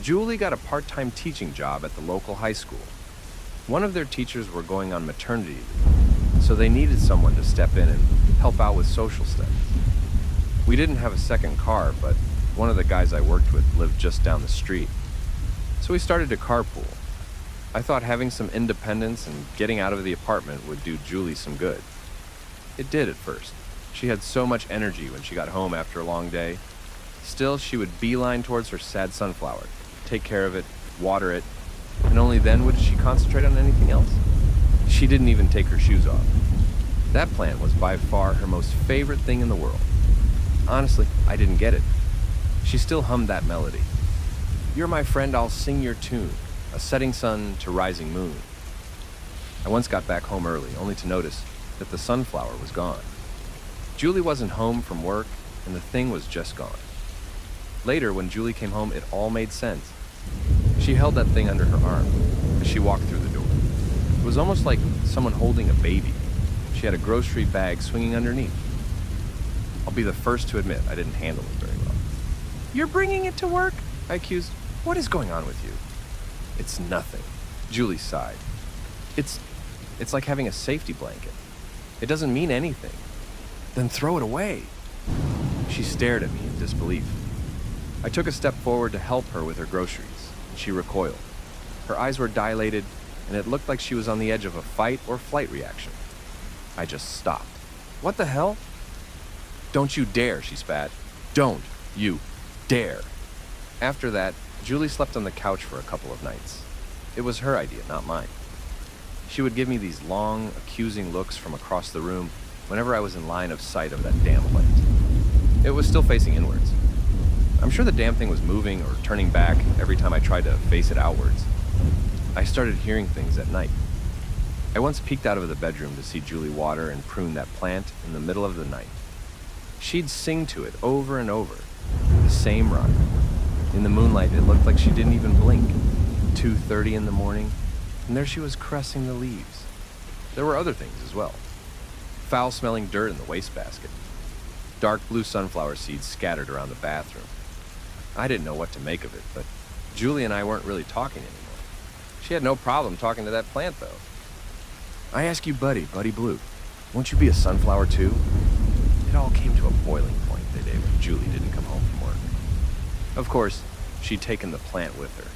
Julie got a part-time teaching job at the local high school. One of their teachers were going on maternity leave, so they needed someone to step in and help out with social studies. We didn't have a second car, but one of the guys I worked with lived just down the street. So we started to carpool. I thought having some independence and getting out of the apartment would do Julie some good. It did at first. She had so much energy when she got home after a long day. Still, she would beeline towards her sad sunflower, take care of it, water it, and only then would she concentrate on anything else. She didn't even take her shoes off. That plant was by far her most favorite thing in the world. Honestly, I didn't get it. She still hummed that melody. "You're my friend, I'll sing your tune, a setting sun to rising moon." I once got back home early, only to notice that the sunflower was gone. Julie wasn't home from work, and the thing was just gone. Later, when Julie came home, it all made sense. She held that thing under her arm as she walked through the door. It was almost like someone holding a baby. She had a grocery bag swinging underneath. I'll be the first to admit I didn't handle it very well. "You're bringing it to work?" I accused. "What is going on with you?" "It's nothing," Julie sighed. It's like having a safety blanket. It doesn't mean anything." "Then throw it away." She stared at me in disbelief. I took a step forward to help her with her groceries. She recoiled. Her eyes were dilated, and it looked like she was on the edge of a fight or flight reaction. I just stopped. "What the hell?" "Don't you dare," she spat. "Don't you dare." After that, Julie slept on the couch for a couple of nights. It was her idea, not mine. She would give me these long, accusing looks from across the room whenever I was in line of sight of that damn plant. It was still facing inwards. I'm sure the damn thing was moving or turning back every time I tried to face it outwards. I started hearing things at night. I once peeked out of the bedroom to see Julie water and prune that plant in the middle of the night. She'd sing to it over and over, the same rhyme. In the moonlight, it looked like she didn't even blink. 2:30 in the morning, and there she was caressing the leaves. There were other things as well. Foul-smelling dirt in the wastebasket. Dark blue sunflower seeds scattered around the bathroom. I didn't know what to make of it, but Julie and I weren't really talking anymore. She had no problem talking to that plant, though. "I ask you, Buddy Blue, won't you be a sunflower too?" It all came to a boiling point the day when Julie didn't come home from work. Of course, she'd taken the plant with her.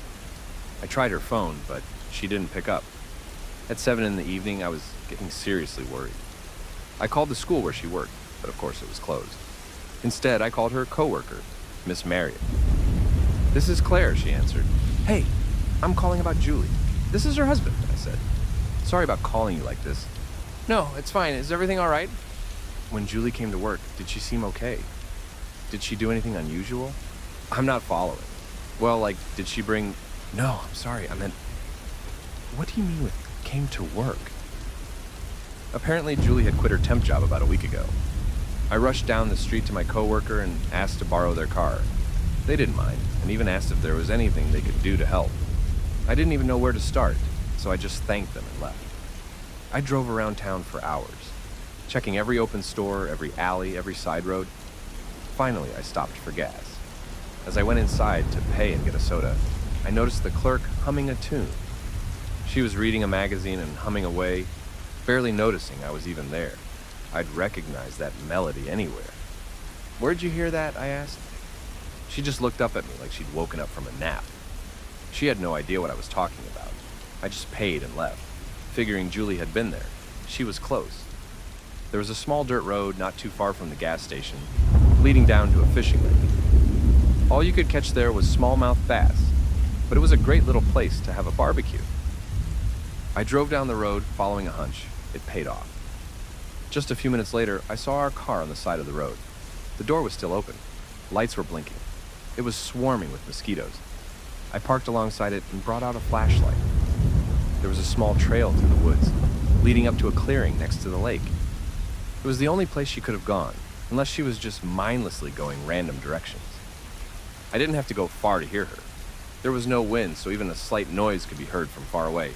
I tried her phone, but she didn't pick up. At 7 in the evening, I was getting seriously worried. I called the school where she worked, but of course it was closed. Instead, I called her coworker, Miss Marriott. "This is Claire," she answered. "Hey, I'm calling about Julie. This is her husband," I said. "Sorry about calling you like this." "No, it's fine. Is everything all right?" "When Julie came to work, did she seem okay? Did she do anything unusual?" "I'm not following." "Well, like, did she bring..." "No, I'm sorry, I meant..." "What do you mean with came to work?" Apparently, Julie had quit her temp job about a week ago. I rushed down the street to my coworker and asked to borrow their car. They didn't mind, and even asked if there was anything they could do to help. I didn't even know where to start, so I just thanked them and left. I drove around town for hours, checking every open store, every alley, every side road. Finally, I stopped for gas. As I went inside to pay and get a soda, I noticed the clerk humming a tune. She was reading a magazine and humming away, barely noticing I was even there. I'd recognize that melody anywhere. "Where'd you hear that?" I asked. She just looked up at me like she'd woken up from a nap. She had no idea what I was talking about. I just paid and left, figuring Julie had been there. She was close. There was a small dirt road not too far from the gas station, leading down to a fishing lake. All you could catch there was smallmouth bass, but it was a great little place to have a barbecue. I drove down the road, following a hunch. It paid off. Just a few minutes later, I saw our car on the side of the road. The door was still open. Lights were blinking. It was swarming with mosquitoes. I parked alongside it and brought out a flashlight. There was a small trail through the woods, leading up to a clearing next to the lake. It was the only place she could have gone, unless she was just mindlessly going random directions. I didn't have to go far to hear her. There was no wind, so even a slight noise could be heard from far away.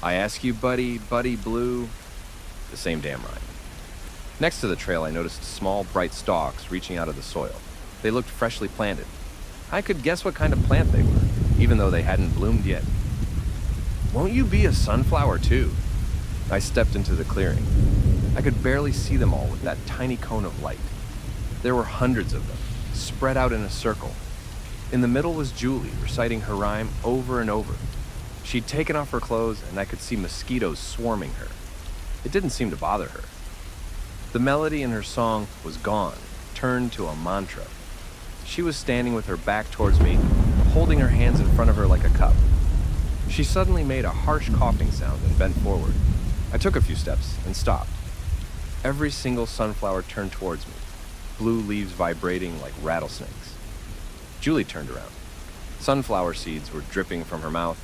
"I ask you, Buddy Blue..." The same damn rhyme. Next to the trail, I noticed small, bright stalks reaching out of the soil. They looked freshly planted. I could guess what kind of plant they were, even though they hadn't bloomed yet. "Won't you be a sunflower too?" I stepped into the clearing. I could barely see them all with that tiny cone of light. There were hundreds of them, spread out in a circle. In the middle was Julie, reciting her rhyme over and over. She'd taken off her clothes, and I could see mosquitoes swarming her. It didn't seem to bother her. The melody in her song was gone, turned to a mantra. She was standing with her back towards me, holding her hands in front of her like a cup. She suddenly made a harsh coughing sound and bent forward. I took a few steps and stopped. Every single sunflower turned towards me, blue leaves vibrating like rattlesnakes. Julie turned around. Sunflower seeds were dripping from her mouth.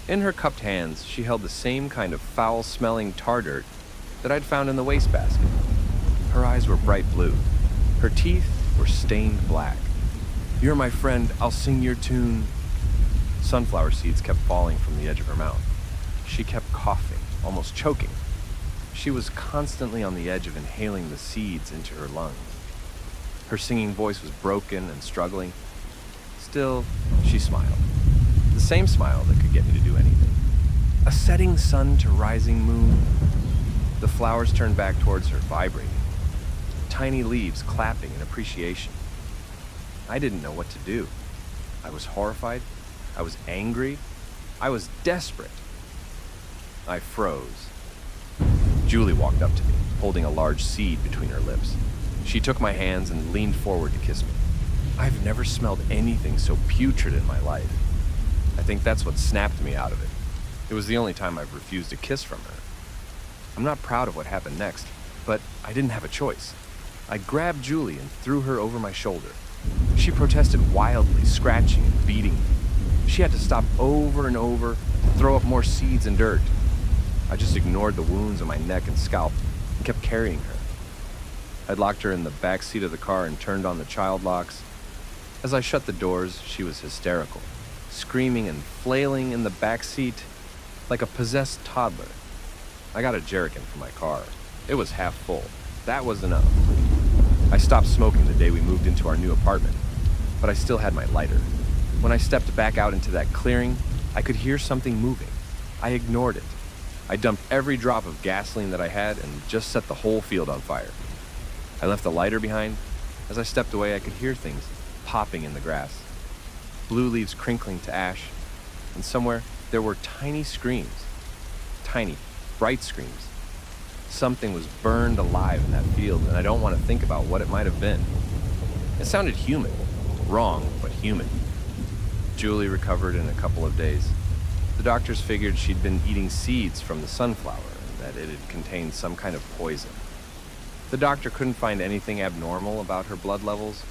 In her cupped hands, she held the same kind of foul-smelling tar dirt that I'd found in the wastebasket. Her eyes were bright blue. Her teeth were stained black. "You're my friend, I'll sing your tune." Sunflower seeds kept falling from the edge of her mouth. She kept coughing, almost choking. She was constantly on the edge of inhaling the seeds into her lungs. Her singing voice was broken and struggling. Still, she smiled. The same smile that could get me to do anything. A setting sun to rising moon. The flowers turned back towards her, vibrating. Tiny leaves clapping in appreciation. I didn't know what to do. I was horrified. I was angry. I was desperate. I froze. Julie walked up to me, holding a large seed between her lips. She took my hands and leaned forward to kiss me. I've never smelled anything so putrid in my life. I think that's what snapped me out of it. It was the only time I've refused a kiss from her. I'm not proud of what happened next, but I didn't have a choice. I grabbed Julie and threw her over my shoulder. She protested wildly, scratching and beating me. She had to stop over and over to throw up more seeds and dirt. I just ignored the wounds on my neck and scalp and kept carrying her. I'd locked her in the back seat of the car and turned on the child locks. As I shut the doors, she was hysterical, screaming and flailing in the back seat like a possessed toddler. I got a jerrycan from my car. It was half full. That was enough. I stopped smoking the day we moved into our new apartment, but I still had my lighter. When I stepped back out into that clearing, I could hear something moving. I ignored it. I dumped every drop of gasoline that I had and just set the whole field on fire. I left the lighter behind. As I stepped away, I could hear things popping in the grass. Blue leaves crinkling to ash, and somewhere there were tiny screams. Tiny, bright screams. Something was burned alive in that field, and I don't want to think about what it might have been. It sounded human. Wrong, but human. Julie recovered in a couple of days. The doctors figured she'd been eating seeds from the sunflower and that it had contained some kind of poison. The doctor couldn't find anything abnormal about her blood levels,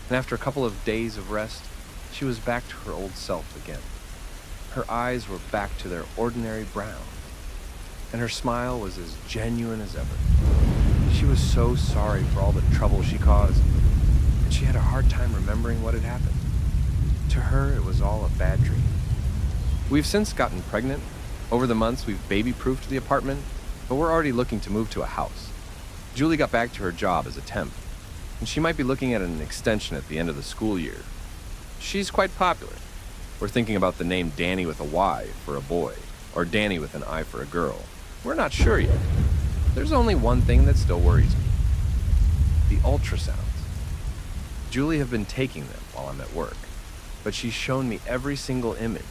and after a couple of days of rest, she was back to her old self again. Her eyes were back to their ordinary brown, and her smile was as genuine as ever. She was so sorry for all the trouble she caused, and she had a hard time remembering what had happened. To her, it was all a bad dream. We've since gotten pregnant. Over the months, we've baby-proofed the apartment, but we're already looking to move to a house. Julie got back to her job as a temp, and she might be looking at an extension at the end of the school year. She's quite popular. We're thinking about the name Danny with a Y for a boy, or Danny with an I for a girl. We're not sure yet. There's only one thing that still worries me. The ultrasounds. Julie have been taking them while I'm at work, but she's shown me every single image.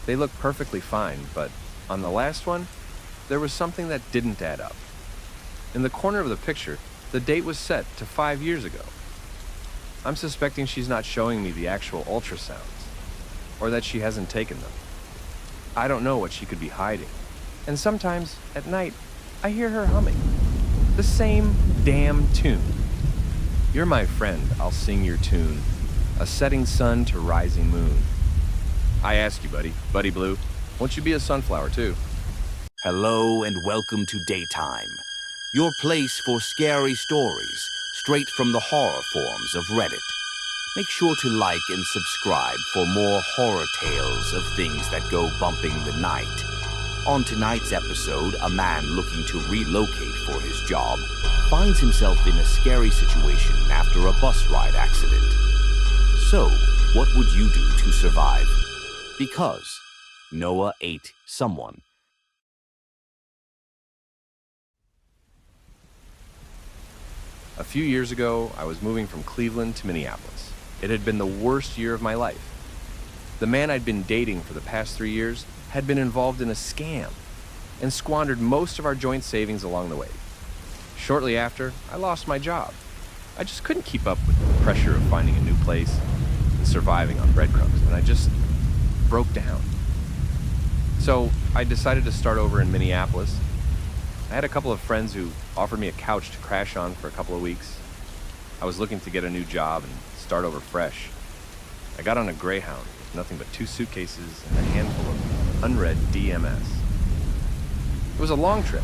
They look perfectly fine, but on the last one, there was something that didn't add up. In the corner of the picture, the date was set to 5 years ago. I'm suspecting she's not showing me the actual ultrasounds, or that she hasn't taken them. I don't know what she could be hiding, and sometimes, at night, I hear her humming. The same damn tune. You're my friend, I'll sing your tune. A setting sun to rising moon. I ask you, Buddy Blue, won't you be a sunflower too? Hello and welcome to Daytime, your place for scary stories straight from the horror forums of Reddit. Make sure to like and subscribe for more horror tales of things that go bumping the night. On tonight's episode, a man looking to relocate for his job finds himself in a scary situation after a bus ride accident. So, what would you do to survive? Because Noah ate someone. A few years ago, I was moving from Cleveland to Minneapolis. It had been the worst year of my life. The man I'd been dating for the past 3 years had been involved in a scam and squandered most of our joint savings along the way. Shortly after, I lost my job. I just couldn't keep up with the pressure of finding a new place and surviving on breadcrumbs, and I just broke down. So I decided to start over in Minneapolis. I had a couple of friends who offered me a couch to crash on for a couple of weeks. I was looking to get a new job and start over fresh. I got on a Greyhound with nothing but 2 suitcases and a handful of unread DMS. It was a long trip.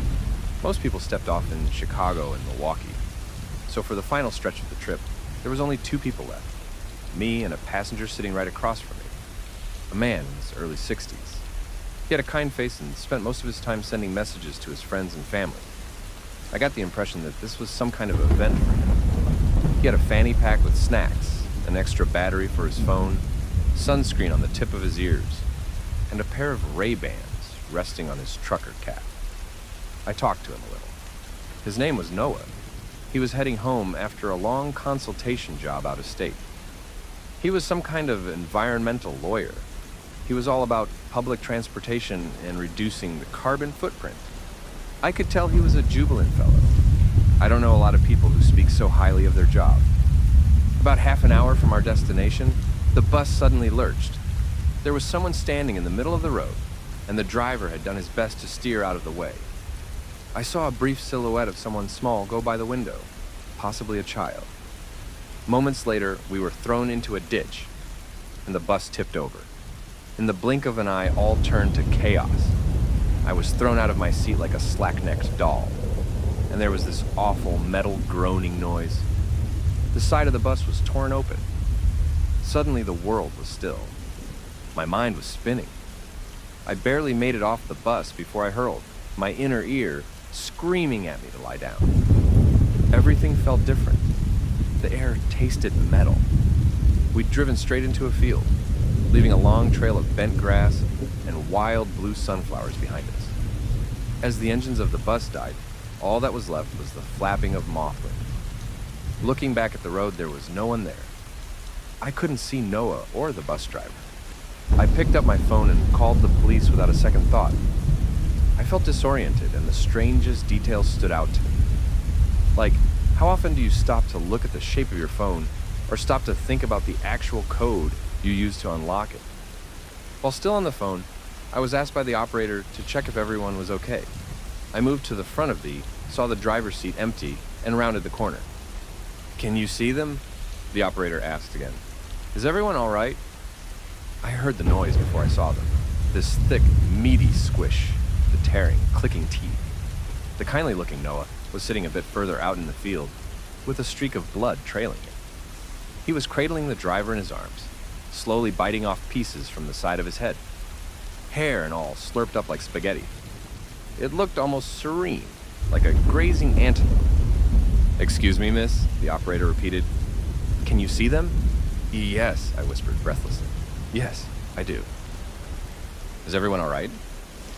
Most people stepped off in Chicago and Milwaukee. So for the final stretch of the trip, there was only 2 people left. Me and a passenger sitting right across from me. A man in his early 60s. He had a kind face and spent most of his time sending messages to his friends and family. I got the impression that this was some kind of event for him. He had a fanny pack with snacks, an extra battery for his phone, sunscreen on the tip of his ears, and a pair of Ray-Bans resting on his trucker cap. I talked to him a little. His name was Noah. He was heading home after a long consultation job out of state. He was some kind of environmental lawyer. He was all about public transportation and reducing the carbon footprint. I could tell he was a jubilant fellow. I don't know a lot of people who speak so highly of their job. About half an hour from our destination, the bus suddenly lurched. There was someone standing in the middle of the road, and the driver had done his best to steer out of the way. I saw a brief silhouette of someone small go by the window, possibly a child. Moments later, we were thrown into a ditch, and the bus tipped over. In the blink of an eye, all turned to chaos. I was thrown out of my seat like a slack-necked doll, and there was this awful metal groaning noise. The side of the bus was torn open. Suddenly, the world was still. My mind was spinning. I barely made it off the bus before I hurled, my inner ear screaming at me to lie down. Everything felt different. The air tasted metal. We'd driven straight into a field, leaving a long trail of bent grass and wild blue sunflowers behind us. As the engines of the bus died, all that was left was the flapping of moth wings. Looking back at the road, there was no one there. I couldn't see Noah or the bus driver. I picked up my phone and called the police without a second thought. I felt disoriented, and the strangest details stood out to me. Like, how often do you stop to look at the shape of your phone, or stop to think about the actual code you use to unlock it? While still on the phone, I was asked by the operator to check if everyone was okay. I moved to the front of saw the driver's seat empty, and rounded the corner. "Can you see them?" the operator asked again. "Is everyone all right?" I heard the noise before I saw them. This thick, meaty squish, the tearing, clicking teeth. The kindly-looking Noah was sitting a bit further out in the field, with a streak of blood trailing him. He was cradling the driver in his arms, slowly biting off pieces from the side of his head. Hair and all slurped up like spaghetti. It looked almost serene, like a grazing antelope. "Excuse me, miss," the operator repeated. "Can you see them?" "Yes," I whispered breathlessly. "Yes, I do." "Is everyone all right?"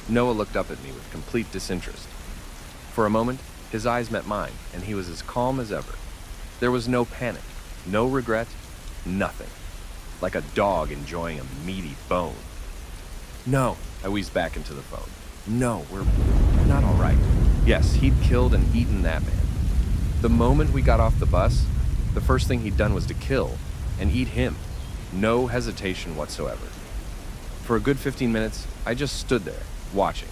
Noah looked up at me with complete disinterest. For a moment, his eyes met mine, and he was as calm as ever. There was no panic, no regret, nothing. Like a dog enjoying a meaty bone. "No," I wheezed back into the phone. "No, we're not all right." Yes, he'd killed and eaten that man. The moment we got off the bus, the first thing he'd done was to kill and eat him. No hesitation whatsoever. For a good 15 minutes, I just stood there, watching.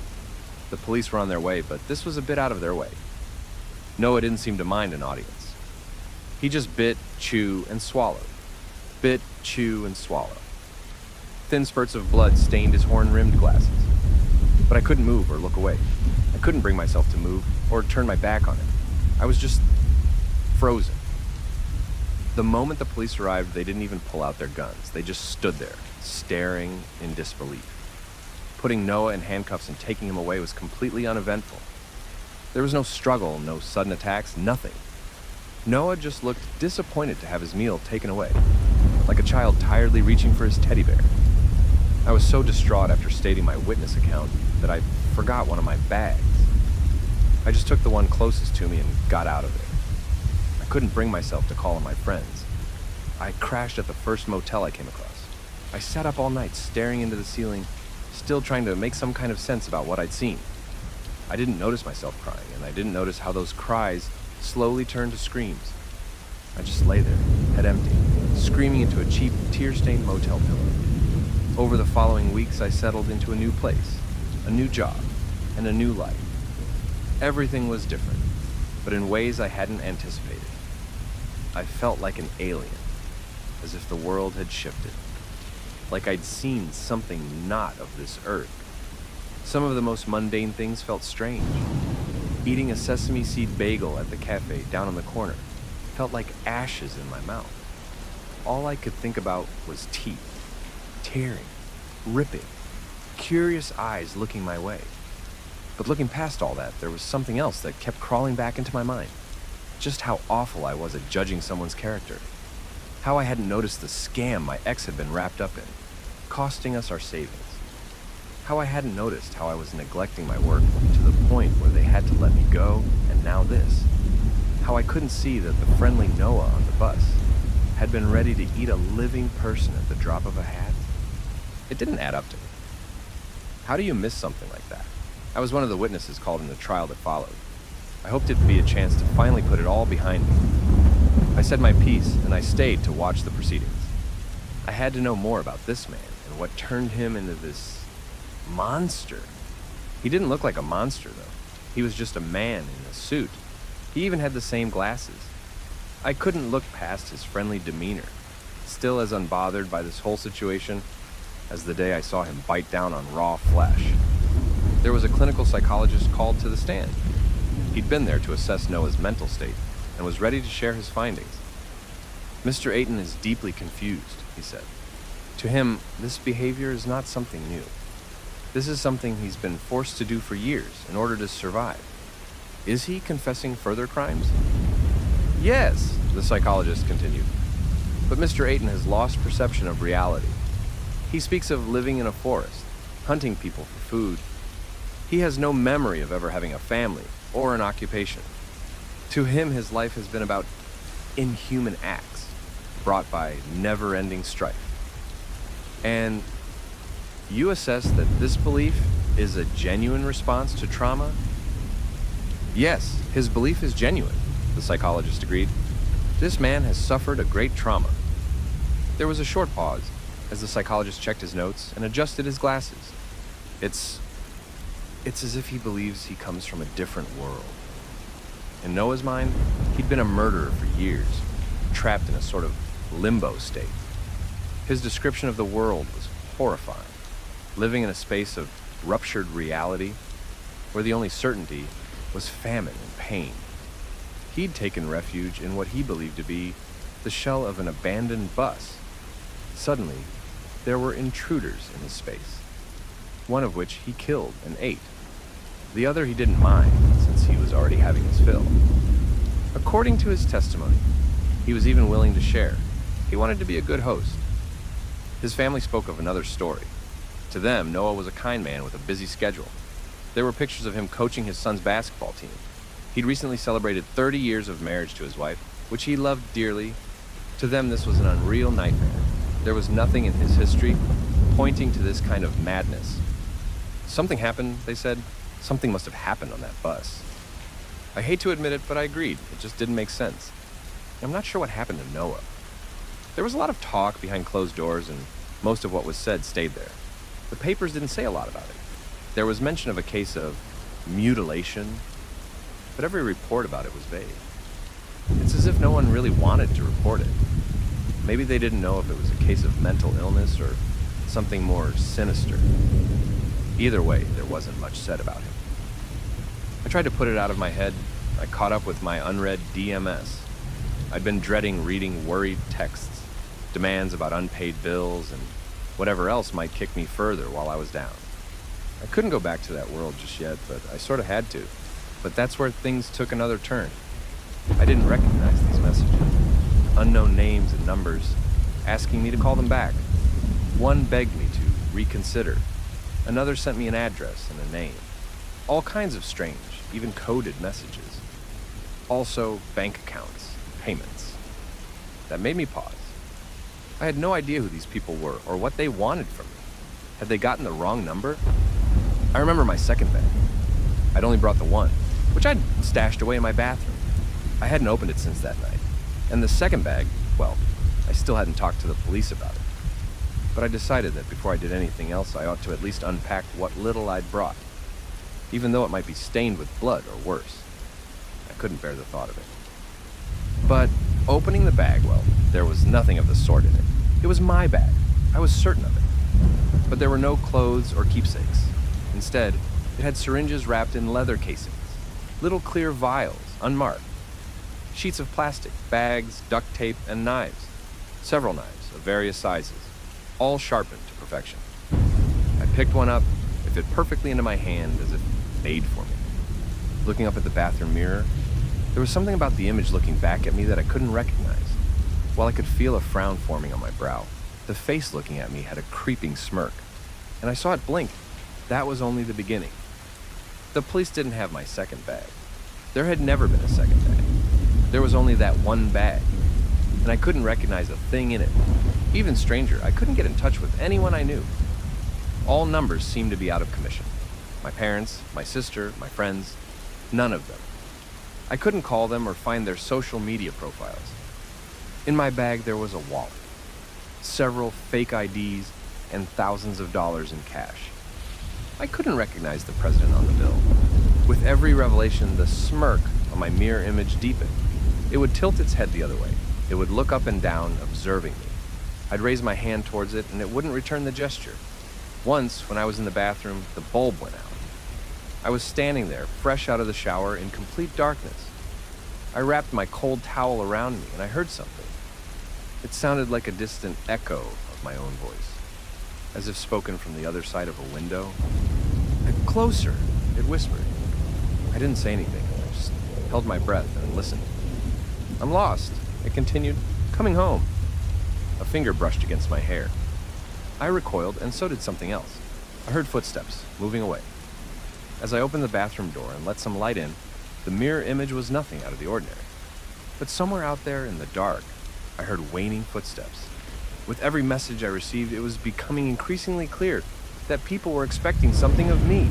The police were on their way, but this was a bit out of their way. Noah didn't seem to mind an audience. He just bit, chew, and swallowed. Bit, chew, and swallow. Thin spurts of blood stained his horn-rimmed glasses. But I couldn't move or look away. I couldn't bring myself to move or turn my back on him. I was just frozen. The moment the police arrived, they didn't even pull out their guns. They just stood there, staring in disbelief. Putting Noah in handcuffs and taking him away was completely uneventful. There was no struggle, no sudden attacks, nothing. Noah just looked disappointed to have his meal taken away, like a child tiredly reaching for his teddy bear. I was so distraught after stating my witness account that I forgot one of my bags. I just took the one closest to me and got out of there. I couldn't bring myself to call on my friends. I crashed at the first motel I came across. I sat up all night staring into the ceiling, still trying to make some kind of sense about what I'd seen. I didn't notice myself crying, and I didn't notice how those cries slowly turned to screams. I just lay there, head empty, screaming into a cheap, tear-stained motel pillow. Over the following weeks, I settled into a new place, a new job, and a new life. Everything was different, but in ways I hadn't anticipated. I felt like an alien, as if the world had shifted, like I'd seen something not of this earth. Some of the most mundane things felt strange. Eating a sesame seed bagel at the cafe down on the corner felt like ashes in my mouth. All I could think about was teeth, tearing, ripping. curious eyes looking my way. But looking past all that, there was something else that kept crawling back into my mind. Just how awful I was at judging someone's character. How I hadn't noticed the scam my ex had been wrapped up in, costing us our savings. How I hadn't noticed how I was neglecting my work to the point where they had to let me go, and now this. How I couldn't see that the friendly Noah on the bus had been ready to eat a living person at the drop of a hat. It didn't add up to me. How do you miss something like that? I was one of the witnesses called in the trial that followed. I hoped it'd be a chance to finally put it all behind me. I said my piece, and I stayed to watch the proceedings. I had to know more about this man and what turned him into this monster. He didn't look like a monster, though. He was just a man in a suit. He even had the same glasses. I couldn't look past his friendly demeanor, still as unbothered by this whole situation as the day I saw him bite down on raw flesh. There was a clinical psychologist called to the stand. He'd been there to assess Noah's mental state and was ready to share his findings. Mr. Ayton is deeply confused, he said. To him, this behavior is not something new. This is something he's been forced to do for years in order to survive. Is he confessing further crimes? Yes, the psychologist continued. But Mr. Ayton has lost perception of reality. He speaks of living in a forest, hunting people for food. He has no memory of ever having a family or an occupation. To him, his life has been about inhuman acts brought by never-ending strife. And you assess that this belief is a genuine response to trauma? Yes, his belief is genuine, the psychologist agreed. This man has suffered a great trauma. There was a short pause as the psychologist checked his notes and adjusted his glasses. It's as if he believes he comes from a different world. In Noah's mind, he'd been a murderer for years, trapped in a sort of limbo state. His description of the world was horrifying, living in a space of ruptured reality where the only certainty was famine and pain. He'd taken refuge in what he believed to be the shell of an abandoned bus. Suddenly, there were intruders in his space, one of which he killed and ate. The other he didn't mind, since he was already having his fill. According to his testimony, he was even willing to share. He wanted to be a good host. His family spoke of another story. To them, Noah was a kind man with a busy schedule. There were pictures of him coaching his son's basketball team. He'd recently celebrated 30 years of marriage to his wife, which he loved dearly. To them, this was an unreal nightmare. There was nothing in his history pointing to this kind of madness. Something happened, they said. Something must have happened on that bus. I hate to admit it, but I agreed. It just didn't make sense. I'm not sure what happened to Noah. There was a lot of talk behind closed doors, and most of what was said stayed there. The papers didn't say a lot about it. There was mention of a case of mutilation, but every report about it was vague. It's as if no one really wanted to report it. Maybe they didn't know if it was a case of mental illness or something more sinister. Either way, there wasn't much said about him. I tried to put it out of my head. I caught up with my unread DMS. I'd been dreading reading worried texts, demands about unpaid bills, and whatever else might kick me further while I was down. I couldn't go back to that world just yet, but I sort of had to. But that's where things took another turn. I didn't recognize these messages. Unknown names and numbers, asking me to call them back. One begged me to reconsider. Another sent me an address and a name. All kinds of strange, even coded messages. Also, bank accounts, payments. That made me pause. I had no idea who these people were or what they wanted from me. Had they gotten the wrong number? I remember my second bag. I'd only brought the one, which I'd stashed away in my bathroom. I hadn't opened it since that night. And the second bag, well, I still hadn't talked to the police about it. But I decided that before I did anything else, I ought to at least unpack what little I'd brought, even though it might be stained with blood or worse. I couldn't bear the thought of it. But opening the bag, well, there was nothing of the sort in it. It was my bag. I was certain of it. But there were no clothes or keepsakes. Instead, it had syringes wrapped in leather casings, little clear vials, unmarked, sheets of plastic, bags, duct tape, and knives. Several knives of various sizes, all sharpened to perfection. I picked one up, it fit perfectly into my hand as if made for me. Looking up at the bathroom mirror, there was something about the image looking back at me that I couldn't recognize. While I could feel a frown forming on my brow, the face looking at me had a creeping smirk, and I saw it blink. That was only the beginning. The police didn't have my second bag. There had never been a second bag. There was only that one bag, and I couldn't recognize a thing in it. Even stranger, I couldn't get in touch with anyone I knew. All numbers seemed to be out of commission. My parents, my sister, my friends, none of them. I couldn't call them or find their social media profiles. In my bag, there was a wallet, several fake IDs, and thousands of dollars in cash. I couldn't recognize the president on the bill. With every revelation, the smirk on my mirror image deepened. It would tilt its head the other way. It would look up and down, observing me. I'd raise my hand towards it, and it wouldn't return the gesture. Once, when I was in the bathroom, the bulb went out. I was standing there, fresh out of the shower, in complete darkness. I wrapped my cold towel around me, and I heard something. It sounded like a distant echo of my own voice, as if spoken from the other side of a window. Closer, it whispered. I didn't say anything. I just held my breath and listened. I'm lost, it continued. Coming home. A finger brushed against my hair. I recoiled, and so did something else. I heard footsteps, moving away. As I opened the bathroom door and let some light in, the mirror image was nothing out of the ordinary. But somewhere out there in the dark, I heard waning footsteps. With every message I received, it was becoming increasingly clear that people were expecting something of me.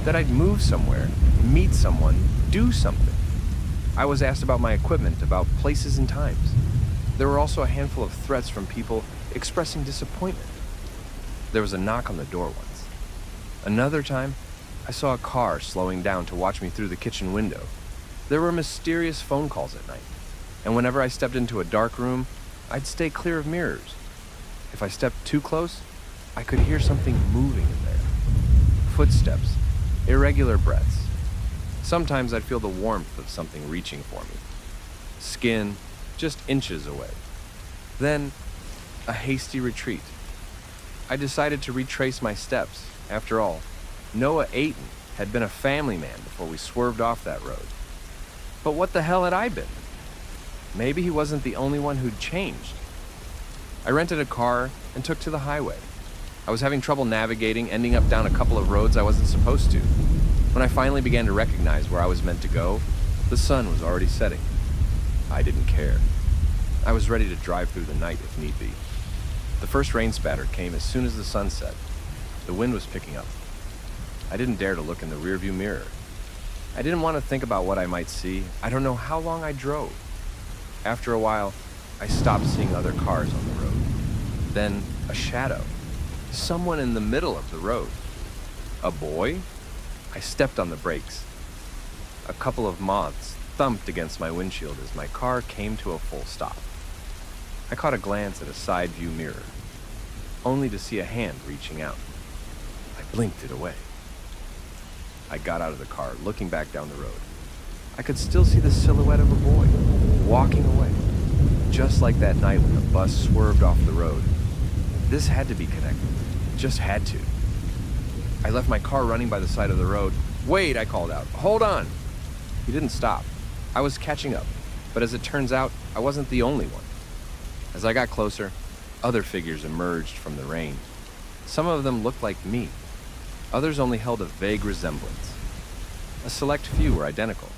That I'd move somewhere, meet someone, do something. I was asked about my equipment, about places and times. There were also a handful of threats from people expressing disappointment. There was a knock on the door once. Another time, I saw a car slowing down to watch me through the kitchen window. There were mysterious phone calls at night, and whenever I stepped into a dark room, I'd stay clear of mirrors. If I stepped too close, I could hear something moving in there. Footsteps, irregular breaths. Sometimes I'd feel the warmth of something reaching for me. Skin just inches away. Then, a hasty retreat. I decided to retrace my steps. After all, Noah Ayton had been a family man before we swerved off that road. But what the hell had I been? Maybe he wasn't the only one who'd changed. I rented a car and took to the highway. I was having trouble navigating, ending up down a couple of roads I wasn't supposed to. When I finally began to recognize where I was meant to go, the sun was already setting. I didn't care. I was ready to drive through the night if need be. The first rain spatter came as soon as the sun set. The wind was picking up. I didn't dare to look in the rearview mirror. I didn't want to think about what I might see. I don't know how long I drove. After a while, I stopped seeing other cars on the road. Then, a shadow. Someone in the middle of the road. A boy? I stepped on the brakes. A couple of moths thumped against my windshield as my car came to a full stop. I caught a glance at a side view mirror, only to see a hand reaching out. I blinked it away. I got out of the car, looking back down the road. I could still see the silhouette of a boy, walking away, just like that night when the bus swerved off the road. This had to be connected. It just had to. I left my car running by the side of the road. "Wait," I called out. "Hold on." He didn't stop. I was catching up, but as it turns out, I wasn't the only one. As I got closer, other figures emerged from the rain. Some of them looked like me. Others only held a vague resemblance. A select few were identical.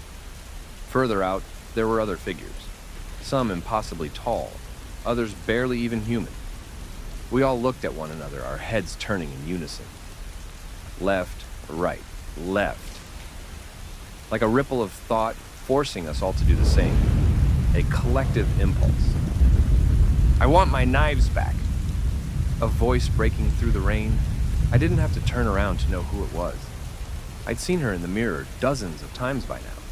Further out, there were other figures. Some impossibly tall, others barely even human. We all looked at one another, our heads turning in unison. Left, right, left. Like a ripple of thought, forcing us all to do the same. A collective impulse. "I want my knives back." A voice breaking through the rain. I didn't have to turn around to know who it was. I'd seen her in the mirror dozens of times by now.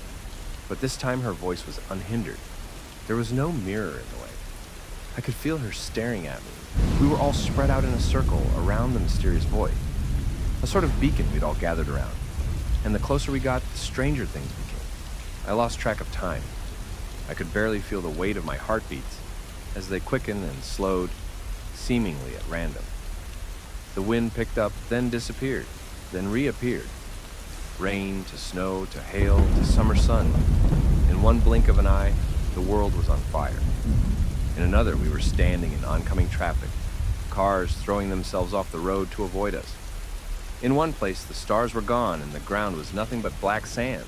But this time her voice was unhindered. There was no mirror in the way. I could feel her staring at me. We were all spread out in a circle around the mysterious voice. A sort of beacon we'd all gathered around. And the closer we got, the stranger things became. I lost track of time. I could barely feel the weight of my heartbeats as they quickened and slowed, seemingly at random. The wind picked up, then disappeared, then reappeared. Rain to snow to hail to summer sun. In one blink of an eye, the world was on fire. In another, we were standing in oncoming traffic, cars throwing themselves off the road to avoid us. In one place, the stars were gone and the ground was nothing but black sand.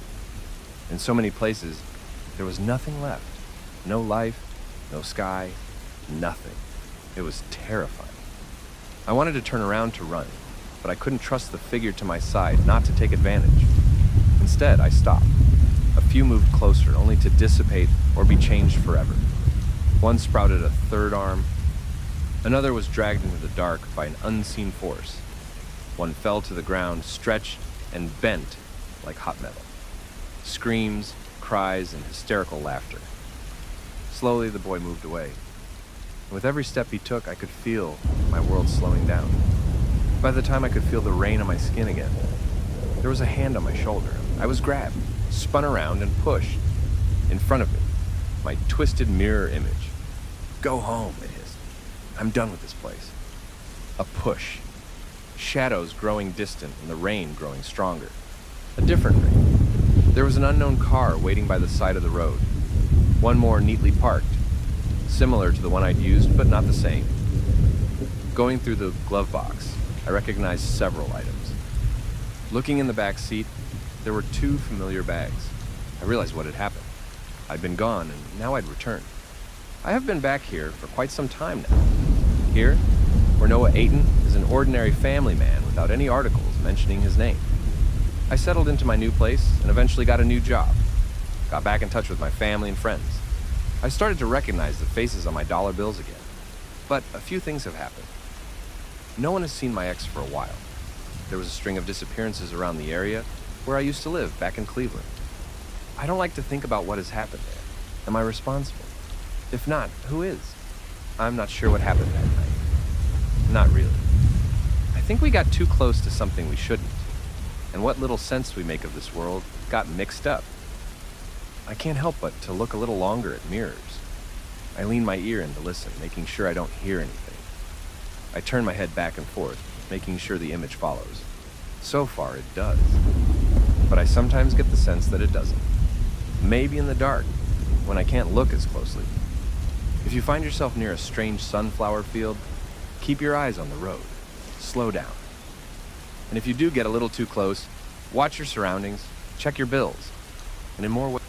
In so many places, there was nothing left. No life, no sky, nothing. It was terrifying. I wanted to turn around to run, but I couldn't trust the figure to my side not to take advantage. Instead, I stopped. A few moved closer, only to dissipate or be changed forever. One sprouted a third arm. Another was dragged into the dark by an unseen force. One fell to the ground, stretched and bent like hot metal. Screams, cries, and hysterical laughter. Slowly, the boy moved away. And with every step he took, I could feel my world slowing down. By the time I could feel the rain on my skin again, there was a hand on my shoulder. I was grabbed, spun around, and pushed. In front of me, my twisted mirror image. "Go home," it hissed. "I'm done with this place." A push. Shadows growing distant and the rain growing stronger. A different rain. There was an unknown car waiting by the side of the road. One more neatly parked. Similar to the one I'd used, but not the same. Going through the glove box, I recognized several items. Looking in the back seat, there were 2 familiar bags. I realized what had happened. I'd been gone, and now I'd returned. I have been back here for quite some time now. Here, where Noah Ayton is an ordinary family man without any articles mentioning his name. I settled into my new place and eventually got a new job. Got back in touch with my family and friends. I started to recognize the faces on my dollar bills again. But a few things have happened. No one has seen my ex for a while. There was a string of disappearances around the area where I used to live back in Cleveland. I don't like to think about what has happened there. Am I responsible? If not, who is? I'm not sure what happened that night. Not really. I think we got too close to something we shouldn't. And what little sense we make of this world got mixed up. I can't help but to look a little longer at mirrors. I lean my ear in to listen, making sure I don't hear anything. I turn my head back and forth, making sure the image follows. So far, it does. But I sometimes get the sense that it doesn't. Maybe in the dark, when I can't look as closely. If you find yourself near a strange sunflower field, keep your eyes on the road. Slow down. And if you do get a little too close, watch your surroundings, check your bills, and in more ways.